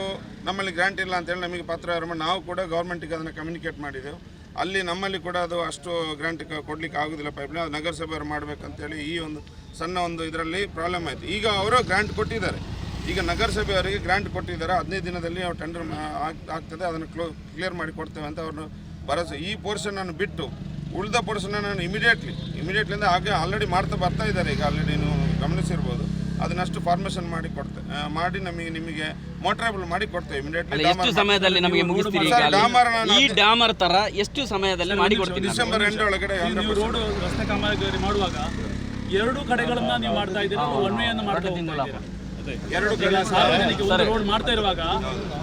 ನಮ್ಮಲ್ಲಿ ಗ್ರಾಂಟ್ ಇಲ್ಲ ಅಂತೇಳಿ ನಮಗೆ ಪತ್ರ ಮಾಡಿ ನಾವು ಕೂಡ ಗೌರ್ಮೆಂಟಿಗೆ ಅದನ್ನು ಕಮ್ಯುನಿಕೇಟ್ ಮಾಡಿದೆವು. ಅಲ್ಲಿ ನಮ್ಮಲ್ಲಿ ಕೂಡ ಅದು ಅಷ್ಟು ಗ್ರಾಂಟ್ ಕೊಡ್ಲಿಕ್ಕೆ ಆಗೋದಿಲ್ಲ ಪೈಪ್ಲೈನ್, ಅದು ನಗರಸಭೆಯವರು ಮಾಡಬೇಕಂತೇಳಿ ಈ ಒಂದು ಸಣ್ಣ ಒಂದು ಇದರಲ್ಲಿ ಪ್ರಾಬ್ಲಮ್ ಆಯಿತು. ಈಗ ಅವರು ಗ್ರಾಂಟ್ ಕೊಟ್ಟಿದ್ದಾರೆ. ಈಗ ನಗರಸಭೆಯವರಿಗೆ ಗ್ರಾಂಟ್ ಕೊಟ್ಟಿದ್ದಾರೆ. 15 ದಿನದಲ್ಲಿ ಅವ್ರು ಟೆಂಡರ್ ಆಗ್ತದೆ, ಅದನ್ನು ಕ್ಲಿಯರ್ ಮಾಡಿ ಕೊಡ್ತೇವೆ ಅಂತ ಅವ್ರನ್ನ ಭರವಸೆ. ಈ ಪೋರ್ಷನನ್ನು ಬಿಟ್ಟು ಉಳಿದ ಪೋರ್ಷನನ್ನು ಇಮಿಡಿಯೇಟ್ಲಿಂದ ಹಾಗೆ ಆಲ್ರೆಡಿ ಮಾಡ್ತಾ ಬರ್ತಾ ಇದ್ದಾರೆ. ಈಗ ಆಲ್ರೆಡಿ ನೀವು ಗಮನಿಸಿರ್ಬೋದು. ಅದನ್ನಷ್ಟು ಫಾರ್ಮೇಷನ್ ಮಾಡಿ ನಿಮಗೆ ಮೋಟ್ರೇಬಲ್ ಮಾಡಿ ಕೊಡ್ತೇವೆ ಇಮಿಡಿಯೇಟ್ಲಿ. ಎಷ್ಟು ಸಮಯದಲ್ಲಿ ನಮಗೆ ಮುಗಿಸ್ತೀರಿ? ಈ ಡಾಮರ್ ತರ ಎಷ್ಟು ಸಮಯದಲ್ಲಿ ಮಾಡಿ ಕೊಡ್ತೀರಿ? ಡಿಸೆಂಬರ್ ಎಂಡ್ ಒಳಗಡೆ ರೋಡ್ ರಸ್ತೆ ಕಾಮಗಾರಿ ಮಾಡುವಾಗ ಎರಡು ಕಡೆಗಳನ್ನ ನೀವು ಮಾಡ್ತಾ ಇದ್ದೀರಾ, ಒನ್ ವೇಯನ್ನು ಮಾಡ್ತಾ ಹೋಗ್ತಾ ಇದ್ದೀರಾ. ಎರಡು ಕಡೆ ಸಾರ್ವಜನಿಕ ಒಂದು ರೋಡ್ ಮಾಡ್ತಾ ಇರುವಾಗ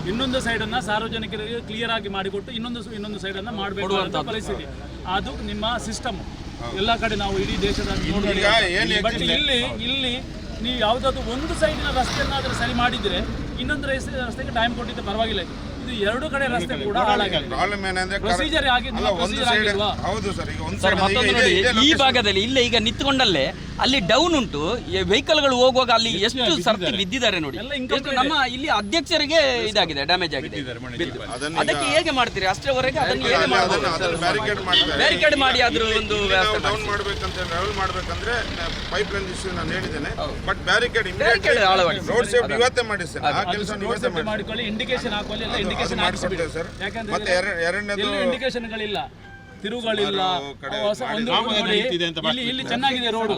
ಇನ್ನೊಂದು ಸೈಡ್ ಅನ್ನ ಸಾರ್ವಜನಿಕರಿಗೆ ಕ್ಲಿಯರ್ ಆಗಿ ಮಾಡಿಕೊಟ್ಟು ಇನ್ನೊಂದು ಸೈಡ್ ಅನ್ನ ಮಾಡಬೇಕು ಅಂತ ಪರಿಸ್ಥಿತಿ. ಅದು ನಿಮ್ಮ ಸಿಸ್ಟಮ್ ಎಲ್ಲ ಕಡೆ ನಾವು ಇಡೀ ದೇಶದ ಬಟ್ ಇಲ್ಲಿ ನೀವು ಯಾವುದಾದ್ರು ಒಂದು ಸೈಡಿನ ರಸ್ತೆಯನ್ನಾದ್ರೂ ಸರಿ ಮಾಡಿದ್ರೆ ಇನ್ನೊಂದು ರಸ್ತೆಗೆ ಟೈಮ್ ಕೊಟ್ಟಿದ್ದೆ ಪರವಾಗಿಲ್ಲ. ಇದು ಎರಡು ಕಡೆ ರಸ್ತೆ ಕೂಡ ಹಾಳಾಗಿದೆ. ಪ್ರೊಸೀಜರ್ ಆಗಿಲ್ವಾ? ಹೌದು ಸರ್. ಈಗ ಒಂದು ಸರ್ ಮತ್ತೊಂದು ನೋಡಿ, ಈ ಭಾಗದಲ್ಲಿ ಇಲ್ಲೇ ಈಗ ನಿಂತ್ಕೊಂಡಲ್ಲೇ ಅಲ್ಲಿ ಡೌನ್ ಉಂಟು, ವೆಹಿಕಲ್ಗಳು ಹೋಗುವಾಗ ಅಲ್ಲಿ ಎಷ್ಟು ಸರ್ತಿ ಬಿದ್ದಿದ್ದಾರೆ ನೋಡಿ. ನಮ್ಮ ಇಲ್ಲಿ ಅಧ್ಯಕ್ಷರಿಗೆ ಇದಾಗಿದೆ, ಡ್ಯಾಮೇಜ್ ಆಗಿದೆ. ಅದಕ್ಕೆ ಹೇಗೆ ಮಾಡ್ತೀರಿ? ಅಷ್ಟರವರೆಗೆ ಅದನ್ನು ಹೇಗೆ ಬ್ಯಾರಿಕೇಡ್ ಮಾಡಿ ಅದ್ರ ಒಂದು ಡೌನ್ ಮಾಡ್ಬೇಕಂದ್ರೆ ಪೈಪ್ ಲೈನ್ ಇಶ್ಯೂ ನಾನು ಹೇಳಿದ್ದೇನೆ. ಬಟ್ ಬ್ಯಾರಿಕೇಡ್ ರೋಡ್ ಸೇಫ್ಟಿ ಇವತ್ತೇ ಮಾಡಿ ಸರ್. ಆ ಕೆಲಸ ಮಾಡಿಕೊಳ್ಳಿ, ಇಂಡಿಕೇಶನ್ ಹಾಕೊಳ್ಳಿ, ಎಲ್ಲ ಇಂಡಿಕೇಶನ್ ಹಾಕಿಸ್ಬಿಡಿ ಸರ್. ಯಾಕಂದ್ರೆ ಎರಡನೇದು ಇಂಡಿಕೇಶನ್ಗಳಿಲ್ಲ, ತಿರುವುಗಳಿಲ್ಲ. ಇಲ್ಲಿ ಚೆನ್ನಾಗಿದೆ ರೋಡ್,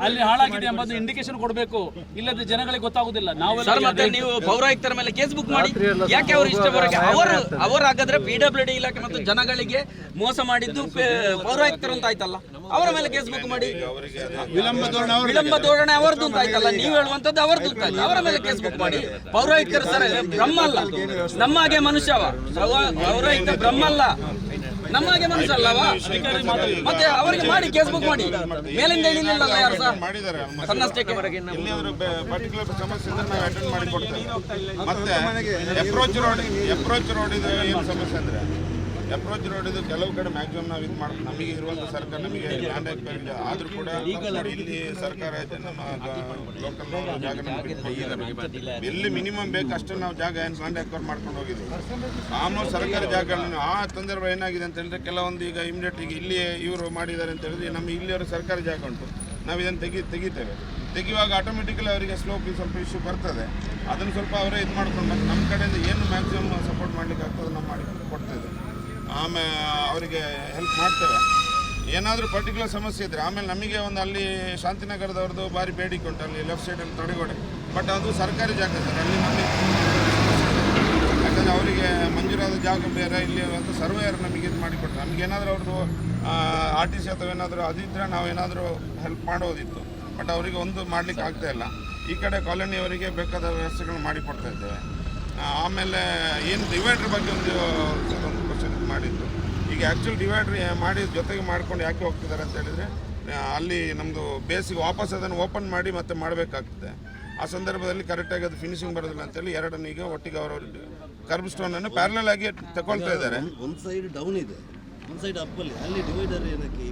ಅಲ್ಲಿ ಹಾಳಾಗಿದೆ ಎಂಬುದು ಇಂಡಿಕೇಶನ್ ಕೊಡಬೇಕು, ಇಲ್ಲದ ಜನಗಳಿಗೆ ಗೊತ್ತಾಗುದಿಲ್ಲ. ಮತ್ತೆ ನೀವು ಪೌರಾಯುಕ್ತರ ಮೇಲೆ ಕೇಸ್ ಬುಕ್ ಮಾಡಿ. ಯಾಕೆ ಅವರು ಇಷ್ಟವರೆಗೆ ಅವರು ಹಾಗಾದ್ರೆ PWD ಇಲಾಖೆ ಮತ್ತು ಜನಗಳಿಗೆ ಮೋಸ ಮಾಡಿದ್ದು ಪೌರಾಯುಕ್ತರು ಅಂತ ಆಯ್ತಲ್ಲ, ಅವರ ಮೇಲೆ ಕೇಸ್ ಬುಕ್ ಮಾಡಿ. ವಿಳಂಬ ಧೋರಣೆ ಅವರದ್ದು ಅಂತ ಆಯ್ತಲ್ಲ, ನೀವು ಹೇಳುವಂತದ್ದು ಅವರದ್ದು ಅಂತ ಆಯ್ತು. ಅವರ ಮೇಲೆ ಕೇಸ್ ಬುಕ್ ಮಾಡಿ. ಪೌರಾಯುಕ್ತರು ಸರ್ ಬ್ರಹ್ಮ ಅಲ್ಲ, ನಮ್ಮ ಹಾಗೆ ಮನುಷ್ಯವ. ಪೌರಾಯುಕ್ತ ಬ್ರಹ್ಮ ಅಲ್ಲ, ನಮ್ಮ ಹಾಗೆ ಮನುಷ್ಯ ಅಲ್ಲವಾ? ಮತ್ತೆ ಅವರಿಗೆ ಮಾಡಿ ಕೇಸ್ ಬುಕ್ ಮಾಡಿ. ಮೇಲಿಂದ ಇಳಿಲಿಲ್ಲ ಯಾರು ಸಹ ಸನ್ನಷ್ಟಕ್ಕೆ. ಪರ್ಟಿಕ್ಯುಲರ್ ಸಮಸ್ಯೆ ಇದ್ರೆ ನಾವು ಅಟೆಂಡ್ ಮಾಡಿ ಕೊಡ್ತೇವೆ. ಮತ್ತೆ ಅಪ್ರೋಚ್ ರೋಡ್ ಇದು ಏನು ಸಮಸ್ಯೆ ಅಂದರೆ, ಅಪ್ರೋಚ್ ರೋಡ್ ಇದು ಕೆಲವು ಕಡೆ ಮ್ಯಾಕ್ಸಿಮಮ್ ನಾವು ಇದು ಮಾಡ್ತೀವಿ. ನಮಗೆ ಇರುವಂಥ ಸರ್ಕಾರ ನಮಗೆ ಲ್ಯಾಂಡ್ ಎಕ್ವೈರ್ ಆದರೂ ಕೂಡ ಇಲ್ಲಿ ಸರ್ಕಾರ ನಮ್ಮ ಲೋಕಲ್ ಜಾಗ ಎಲ್ಲಿ ಮಿನಿಮಮ್ ಬೇಕು ಅಷ್ಟು ನಾವು ಜಾಗ ಏನು ಲ್ಯಾಂಡ್ ಎಕ್ವೈರ್ ಮಾಡ್ಕೊಂಡು ಹೋಗಿದ್ದೀವಿ. ಆಲ್ಮೋಸ್ಟ್ ಸರ್ಕಾರಿ ಜಾಗಗಳನ್ನು ಆ ಸಂದರ್ಭ ಏನಾಗಿದೆ ಅಂತ ಹೇಳಿದ್ರೆ, ಕೆಲವೊಂದು ಈಗ ಇಮಿಡಿಯೇಟ್ ಈಗ ಇಲ್ಲಿ ಇವರು ಮಾಡಿದ್ದಾರೆ ಅಂತ ಹೇಳಿದ್ರೆ, ನಮ್ಮ ಇಲ್ಲಿಯವರು ಸರ್ಕಾರಿ ಜಾಗ ಉಂಟು, ನಾವು ಇದನ್ನು ತೆಗಿತೇವೆ. ತೆಗೆಯುವಾಗ ಆಟೋಮೆಟಿಕಲಿ ಅವರಿಗೆ ಸ್ಲೋಪ್ ಸ್ವಲ್ಪ ಇಶ್ಯೂ ಬರ್ತದೆ. ಅದನ್ನು ಸ್ವಲ್ಪ ಅವರೇ ಇದು ಮಾಡ್ಕೊಂಡು ನಮ್ಮ ಕಡೆಯಿಂದ ಏನು ಮ್ಯಾಕ್ಸಿಮಮ್ ಸಪೋರ್ಟ್ ಮಾಡಲಿಕ್ಕೆ ಆಗ್ತದೆ ನಾವು ಮಾಡಿ ಕೊಡ್ತೇವೆ. ಆಮೇಲೆ ಅವರಿಗೆ ಹೆಲ್ಪ್ ಮಾಡ್ತೇವೆ. ಏನಾದರೂ ಪರ್ಟಿಕ್ಯುಲರ್ ಸಮಸ್ಯೆ ಇದ್ದರೆ ಆಮೇಲೆ ನಮಗೆ ಒಂದು ಅಲ್ಲಿ ಶಾಂತಿನಗರದವ್ರದ್ದು ಭಾರಿ ಬೇಡಿಕೆ ಉಂಟು, ಅಲ್ಲಿ ಲೆಫ್ಟ್ ಸೈಡಲ್ಲಿ ತಡೆಗೋಡೆ. ಬಟ್ ಅದು ಸರ್ಕಾರಿ ಜಾಗ ಸರ್, ಅಲ್ಲಿ ನಮಗೆ ಯಾಕಂದರೆ ಅವರಿಗೆ ಮಂಜೂರಾದ ಜಾಗ ಬೇರೆ, ಇಲ್ಲಿ ಒಂದು ಸರ್ವೇಯರ್ ನಮಗೆ ಇದು ಮಾಡಿಕೊಟ್ರೆ ನಮಗೇನಾದರೂ ಅವ್ರದ್ದು RTC ಅಥವಾ ಏನಾದರೂ ಅದಿದ್ದರೆ ನಾವು ಏನಾದರೂ ಹೆಲ್ಪ್ ಮಾಡೋದಿತ್ತು. ಬಟ್ ಅವರಿಗೆ ಒಂದು ಮಾಡಲಿಕ್ಕೆ ಆಗ್ತಾಯಿಲ್ಲ. ಈ ಕಡೆ ಕಾಲೋನಿಯವರಿಗೆ ಬೇಕಾದ ವ್ಯವಸ್ಥೆಗಳು ಮಾಡಿಕೊಡ್ತಾ ಇದ್ದೇವೆ. ಆಮೇಲೆ ಏನು ಡಿವೈಡ್ರ್ ಬಗ್ಗೆ ಒಂದು ಕ್ವಶನ್ ಮಾಡಿದ್ದು, ಈಗ ಆ್ಯಕ್ಚುಲಿ ಡಿವೈಡ್ರ್ ಮಾಡಿ ಜೊತೆಗೆ ಮಾಡ್ಕೊಂಡು ಯಾಕೆ ಹೋಗ್ತಿದ್ದಾರೆ ಅಂತ ಹೇಳಿದರೆ, ಅಲ್ಲಿ ನಮ್ಮದು ಬೇಸಿಗೆ ವಾಪಸ್ ಅದನ್ನು ಓಪನ್ ಮಾಡಿ ಮತ್ತೆ ಮಾಡಬೇಕಾಗ್ತದೆ. ಆ ಸಂದರ್ಭದಲ್ಲಿ ಕರೆಕ್ಟಾಗಿ ಅದು ಫಿನಿಶಿಂಗ್ ಬರೋದಿಲ್ಲ ಅಂತೇಳಿ ಎರಡನ್ನು ಈಗ ಒಟ್ಟಿಗೆ ಅವರು ಕರ್ಬ್ ಸ್ಟೋನನ್ನು ಪ್ಯಾರಲಲ್ ಆಗಿ ತಗೊಳ್ತಾ ಇದ್ದಾರೆ. ಒಂದು ಸೈಡ್ ಡೌನ್ ಇದೆ, ಒಂದು ಸೈಡ್ ಅಪ್ಪಲ್ಲಿ, ಅಲ್ಲಿ ಡಿವೈಡರ್ ಏನಕ್ಕೆ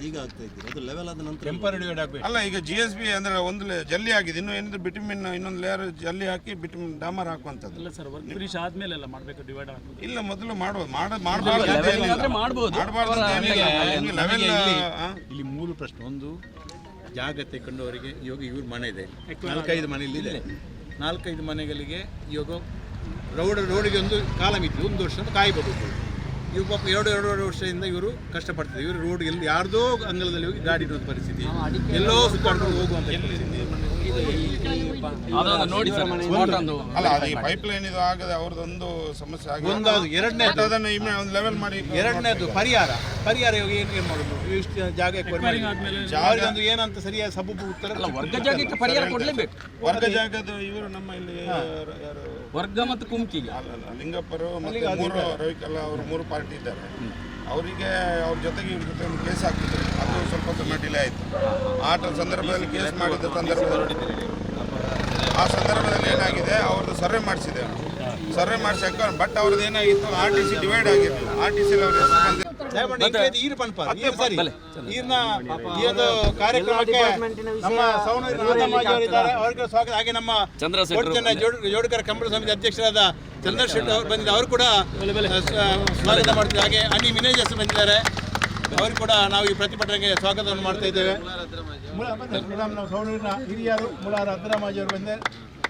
ಈಗ ಆಗ್ತಾ ಇದ್ದೀರಿ? ಅದು ಲೆವೆಲ್ ಆದ ನಂತರ ಟೆಂಪರರಿ ಡಿವೈಡ್ ಆಗಬೇಕು. ಅಲ್ಲ, ಈಗ GSB ಅಂದರೆ ಒಂದು ಜಲ್ಲಿ ಆಗಿದೆ, ಇನ್ನೂ ಏನಿದ್ರೆ ಬಿಟಮಿನ್ ಇನ್ನೊಂದು ಲೇಯರ್ ಜಲ್ಲಿ ಹಾಕಿ ಬಿಟಮಿನ್ ಡಾಮರ್ ಹಾಕುವಂಥದ್ದು. ಇಲ್ಲ ಸರ್, ವರ್ಕ್ ಫಿನಿಶ್ ಆದ್ಮೇಲೆ ಎಲ್ಲ ಮಾಡಬೇಕು, ಡಿವೈಡ್ ಹಾಕೋದು. ಇಲ್ಲ, ಮೊದಲು ಮಾಡಬಾರ್ದು. ಇಲ್ಲಿ ಮೂರು ಪ್ರಶ್ನೆ. ಒಂದು, ಜಾಗ ತೆಕೊಂಡವರಿಗೆ ಇವಾಗ ಇವ್ರ ಮನೆ ಇದೆ, 4-5 ಮನೆ ಇಲ್ಲಿದೆ. 4-5 ಮನೆಗಳಿಗೆ ಇವಾಗ ರೋಡಿಗೆ ಒಂದು ಕಾಲಮಿತಿ, 1 ವರ್ಷ ಅಂತ ಕಾಯ್ಬೋದು. ಇವು ಪಾಪ 2 ವರ್ಷದಿಂದ ಇವರು ಕಷ್ಟಪಡ್ತಿದ್ದಾರೆ. ಇವರು ರೋಡ್ ಎಲ್ಲಿ ಯಾರ್ದೋ ಅಂಗಲದಲ್ಲಿ ಹೋಗಿ ಗಾಡಿ ಇಡುವಂಥ ಪರಿಸ್ಥಿತಿ, ಎಲ್ಲೋ ಸುತ್ತಾಡ್ಕೊಂಡು ಹೋಗುವಂಥ ಅಲ್ಲ, ಅದು ಈ ಪೈಪ್ ಲೈನ್ ಇದು ಆಗದೆ ಅವ್ರದ್ದೊಂದು ಸಮಸ್ಯೆ ಆಗಿದೆ. ಎರಡನೇದು ಅದನ್ನು ಒಂದು ಲೆವೆಲ್ ಮಾಡಿ. ಎರಡನೇದು ಪರಿಹಾರ ಇವಾಗ ಏನು ಮಾಡೋದು? ಇಷ್ಟು ಜಾಗ ಒಂದು ಏನಂತ ಸರಿಯಾದ ಸಬೂಬು ಉತ್ತರ. ವರ್ಗ ಜಾಗಕ್ಕೆ ಪರಿಹಾರ ಕೊಡಲೇಬೇಕು. ವರ್ಗ ಜಾಗದ ಇವರು ನಮ್ಮ ಇಲ್ಲಿ ಯಾರು ವರ್ಗ ಮತ್ತು ಕುಮ್ಕಿಗೆ ಲಿಂಗಪ್ಪರು ಮತ್ತು 3 ರವಿಕಲ್ಲ ಅವರು 3 ಪಾರ್ಟಿ ಇದ್ದಾರೆ. ಅವರಿಗೆ ಅವ್ರ ಜೊತೆಗೆ ಇವ್ರ ಜೊತೆ ಒಂದು ಕೇಸ್ ಹಾಕ್ತಿದ್ರು. ಅದು ಸ್ವಲ್ಪ ಸಮಯ ಡಿಲೇ ಆಯಿತು. ಆ ಸಂದರ್ಭದಲ್ಲಿ ಕೇಸ್ ಮಾಡಿದ ಆ ಸಂದರ್ಭದಲ್ಲಿ ಏನಾಗಿದೆ, ಅವ್ರದ್ದು ಸರ್ವೆ ಮಾಡಿಸಿದೆ. ಸರ್ವೆ ಮಾಡಿಸಿ ಬಟ್ ಅವ್ರದ್ದು ಏನಾಗಿತ್ತು, RTC ಡಿವೈಡ್ ಆಗಿರಲಿಲ್ಲ. RTC ಕಾರ್ಯಕ್ರಮಕ್ಕೆ ನಮ್ಮ ಸೌನೂರಿದ್ದಾರೆ, ಅವರಿಗೆ ಸ್ವಾಗತ. ಹಾಗೆ ನಮ್ಮ ಜೋಡಕರ ಕಂಬಳ ಸಮಿತಿ ಅಧ್ಯಕ್ಷರಾದ ಚಂದ್ರಶೆಟ್ಟಿ ಅವರು ಬಂದಿದ್ದಾರೆ, ಅವರು ಕೂಡ ಸ್ವಾಗತ ಮಾಡ್ತಿದ್ದಾರೆ. ಹಾಗೆ ಅನಿ ಮಿನೇಜಸ್ ಬಂದಿದ್ದಾರೆ, ಅವರು ಕೂಡ ನಾವು ಈ ಪ್ರತಿಭಟನೆಗೆ ಸ್ವಾಗತವನ್ನು ಮಾಡ್ತಾ ಇದ್ದೇವೆ. ನಮ್ಮ ಸೌನೂರಿನ ಹಿರಿಯರು ಮುಲಾರ ಅಬ್ದುರಾಮಾಜಿಯವರು ಬಂದಿದ್ದಾರೆ,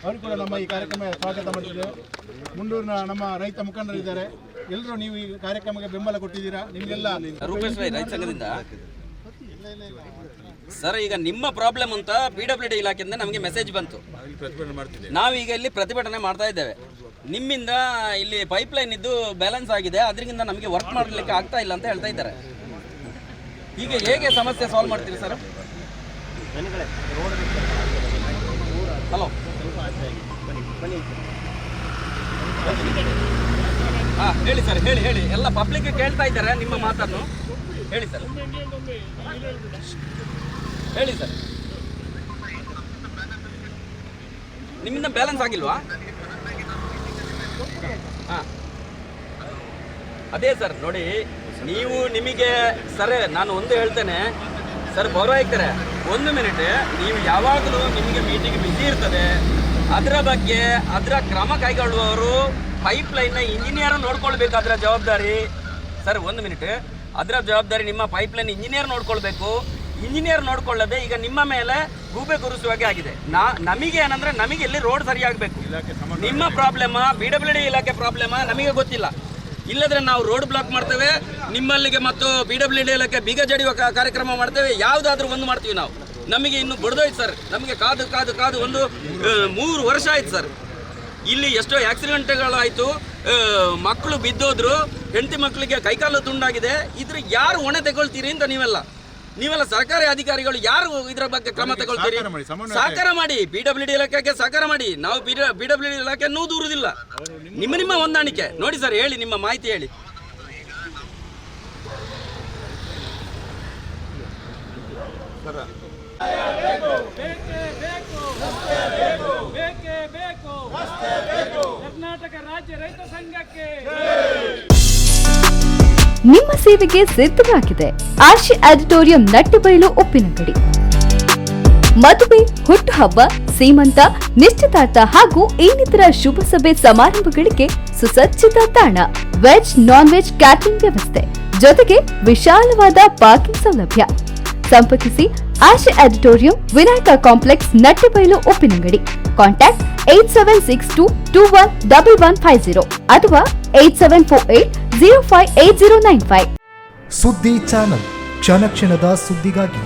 ಅವರು ಕೂಡ ನಮ್ಮ ಈ ಕಾರ್ಯಕ್ರಮ ಸ್ವಾಗತ ಮಾಡ್ತಿದ್ದೇವೆ. ಮುಂಡೂರಿನ ನಮ್ಮ ರೈತ ಮುಖಂಡರಿದ್ದಾರೆ, ಎಲ್ಲರೂ ನೀವು ಈ ಕಾರ್ಯಕ್ರಮಕ್ಕೆ ಬೆಂಬಲ ಕೊಟ್ಟಿದ್ದೀರಾ. ನಿಮಗೆಲ್ಲ ರೂಪೇಶ್ ಭಾಯಿ ರೈತ ಸಂಘದಿಂದ ಸರ್ ಈಗ ನಿಮ್ಮ ಪ್ರಾಬ್ಲಮ್ ಅಂತ PWD ಇಲಾಖೆಯಿಂದ ನಮಗೆ ಮೆಸೇಜ್ ಬಂತು. ಇಲ್ಲಿ ಪ್ರತಿಭಟನೆ ಮಾಡ್ತಿದ್ದೇವೆ. ನಾವೀಗ ಇಲ್ಲಿ ಪ್ರತಿಭಟನೆ ಮಾಡ್ತಾ ಇದ್ದೇವೆ. ನಿಮ್ಮಿಂದ ಇಲ್ಲಿ ಪೈಪ್ಲೈನ್ ಇದ್ದು ಬ್ಯಾಲೆನ್ಸ್ ಆಗಿದೆ, ಅದರಿಂದ ನಮಗೆ ವರ್ಕ್ ಮಾಡಲಿಕ್ಕೆ ಆಗ್ತಾ ಇಲ್ಲ ಅಂತ ಹೇಳ್ತಾ ಇದ್ದಾರೆ. ಈಗ ಹೇಗೆ ಸಮಸ್ಯೆ ಸಾಲ್ವ್ ಮಾಡ್ತೀರಿ ಸರ್? ಹಲೋ, ಹಾಂ ಹೇಳಿ ಸರ್, ಹೇಳಿ ಎಲ್ಲ ಪಬ್ಲಿಕ್ ಕೇಳ್ತಾ ಇದ್ದಾರೆ ನಿಮ್ಮ ಮಾತನ್ನು. ಹೇಳಿ ಸರ್, ಹೇಳಿ ಸರ್. ನಿಮ್ಮಿಂದ ಬ್ಯಾಲೆನ್ಸ್ ಆಗಿಲ್ವಾ? ಹಾಂ ಅದೇ ಸರ್ ನೋಡಿ, ನೀವು ನಿಮಗೆ ಸರ್ ನಾನು ಒಂದು ಹೇಳ್ತೇನೆ ಸರ್, ಪೌರಾಯುಕ್ತರೇ 1 ಮಿನಿಟ್, ನೀವು ಯಾವಾಗಲೂ ನಿಮಗೆ ಮೀಟಿಂಗ್ ಬಿಸಿ ಇರ್ತದೆ, ಅದರ ಬಗ್ಗೆ ಅದರ ಕ್ರಮ ಕೈಗೊಳ್ಳುವವರು ಪೈಪ್ಲೈನ್ನ ಇಂಜಿನಿಯರ್ ನೋಡ್ಕೊಳ್ಬೇಕು, ಅದರ ಜವಾಬ್ದಾರಿ ಸರ್. 1 ಮಿನಿಟ್, ಅದರ ಜವಾಬ್ದಾರಿ ನಿಮ್ಮ ಪೈಪ್ಲೈನ್ ಇಂಜಿನಿಯರ್ ನೋಡ್ಕೊಳ್ಬೇಕು. ಇಂಜಿನಿಯರ್ ನೋಡ್ಕೊಳ್ಳದೆ ಈಗ ನಿಮ್ಮ ಮೇಲೆ ಗೂಬೆ ಕೂರಿಸುವಾಗೆ ಆಗಿದೆ. ನಮಗೆ ಏನಂದ್ರೆ, ನಮಗೆ ಇಲ್ಲಿ ರೋಡ್ ಸರಿಯಾಗಬೇಕು. ನಿಮ್ಮ ಪ್ರಾಬ್ಲಮ್ PWD ಇಲಾಖೆ ಪ್ರಾಬ್ಲಮ್ ನಮಗೆ ಗೊತ್ತಿಲ್ಲ. ಇಲ್ಲದ್ರೆ ನಾವು ರೋಡ್ ಬ್ಲಾಕ್ ಮಾಡ್ತೇವೆ, ನಿಮ್ಮಲ್ಲಿಗೆ ಮತ್ತು PWD ಇಲಾಖೆ ಬೀಗ ಜಡಿಯುವ ಕಾರ್ಯಕ್ರಮ ಮಾಡ್ತೇವೆ, ಯಾವುದಾದ್ರೂ ಒಂದು ಮಾಡ್ತೀವಿ ನಾವು. ನಮಗೆ ಇನ್ನು ಬಡ್ದೋಯ್ತು ಸರ್, ನಮಗೆ ಕಾದು ಒಂದು 3 ವರ್ಷ ಆಯ್ತು ಸರ್. ಇಲ್ಲಿ ಎಷ್ಟೋ ಆಕ್ಸಿಡೆಂಟ್ಗಳಾಯಿತು, ಮಕ್ಕಳು ಬಿದ್ದೋದ್ರು, ಹೆಂಡತಿ ಮಕ್ಕಳಿಗೆ ಕೈಕಾಲು ತುಂಡಾಗಿದೆ. ಇದ್ರ ಯಾರು ಹೊಣೆ ತಗೊಳ್ತೀರಿ ಅಂತ ನೀವೆಲ್ಲ ಸರ್ಕಾರಿ ಅಧಿಕಾರಿಗಳು ಯಾರು ಇದರ ಬಗ್ಗೆ ಕ್ರಮ ತಗೊಳ್ತೀರಿ? ಸಹಕಾರ ಮಾಡಿ, PWD ಇಲಾಖೆಗೆ ಸಹಕಾರ ಮಾಡಿ. ನಾವು PWD ಇಲಾಖೆಯನ್ನೂ ದೂರುವುದಿಲ್ಲ. ನಿಮ್ಮ ಹೊಂದಾಣಿಕೆ ನೋಡಿ ಸರ್, ಹೇಳಿ ನಿಮ್ಮ ಮಾಹಿತಿ ಹೇಳಿ. ಕರ್ನಾಟಕ ರಾಜ್ಯ ರೈತ ಸಂಘಕ್ಕೆ ನಿಮ್ಮ ಸೇವೆಗೆ ಸಿದ್ಧವಾಗಿದೆ ಆಶಿ ಆಡಿಟೋರಿಯಂ ನಟ್ಟಬೈಲು ಉಪ್ಪಿನಂಗಡಿ. ಮದುವೆ, ಹುಟ್ಟುಹಬ್ಬ, ಸೀಮಂತ, ನಿಶ್ಚಿತಾರ್ಥ ಹಾಗೂ ಇನ್ನಿತರ ಶುಭ ಸಭೆ ಸಮಾರಂಭಗಳಿಗೆ ಸುಸಜ್ಜಿತ ತಾಣ. ವೆಜ್, ನಾನ್ ವೆಜ್ ಕ್ಯಾಟರಿಂಗ್ ವ್ಯವಸ್ಥೆ ಜೊತೆಗೆ ವಿಶಾಲವಾದ ಪಾರ್ಕಿಂಗ್ ಸೌಲಭ್ಯ. ಸಂಪರ್ಕಿಸಿ Ashi auditorium, Vinayaka complex, Nattabailu Uppinangady. Contact 8762211150 ಅಥವಾ 8748058095. ಸುದ್ದಿ ಚಾನಲ್, ಕ್ಷಣ ಕ್ಷಣದ ಸುದ್ದಿಗಾಗಿ.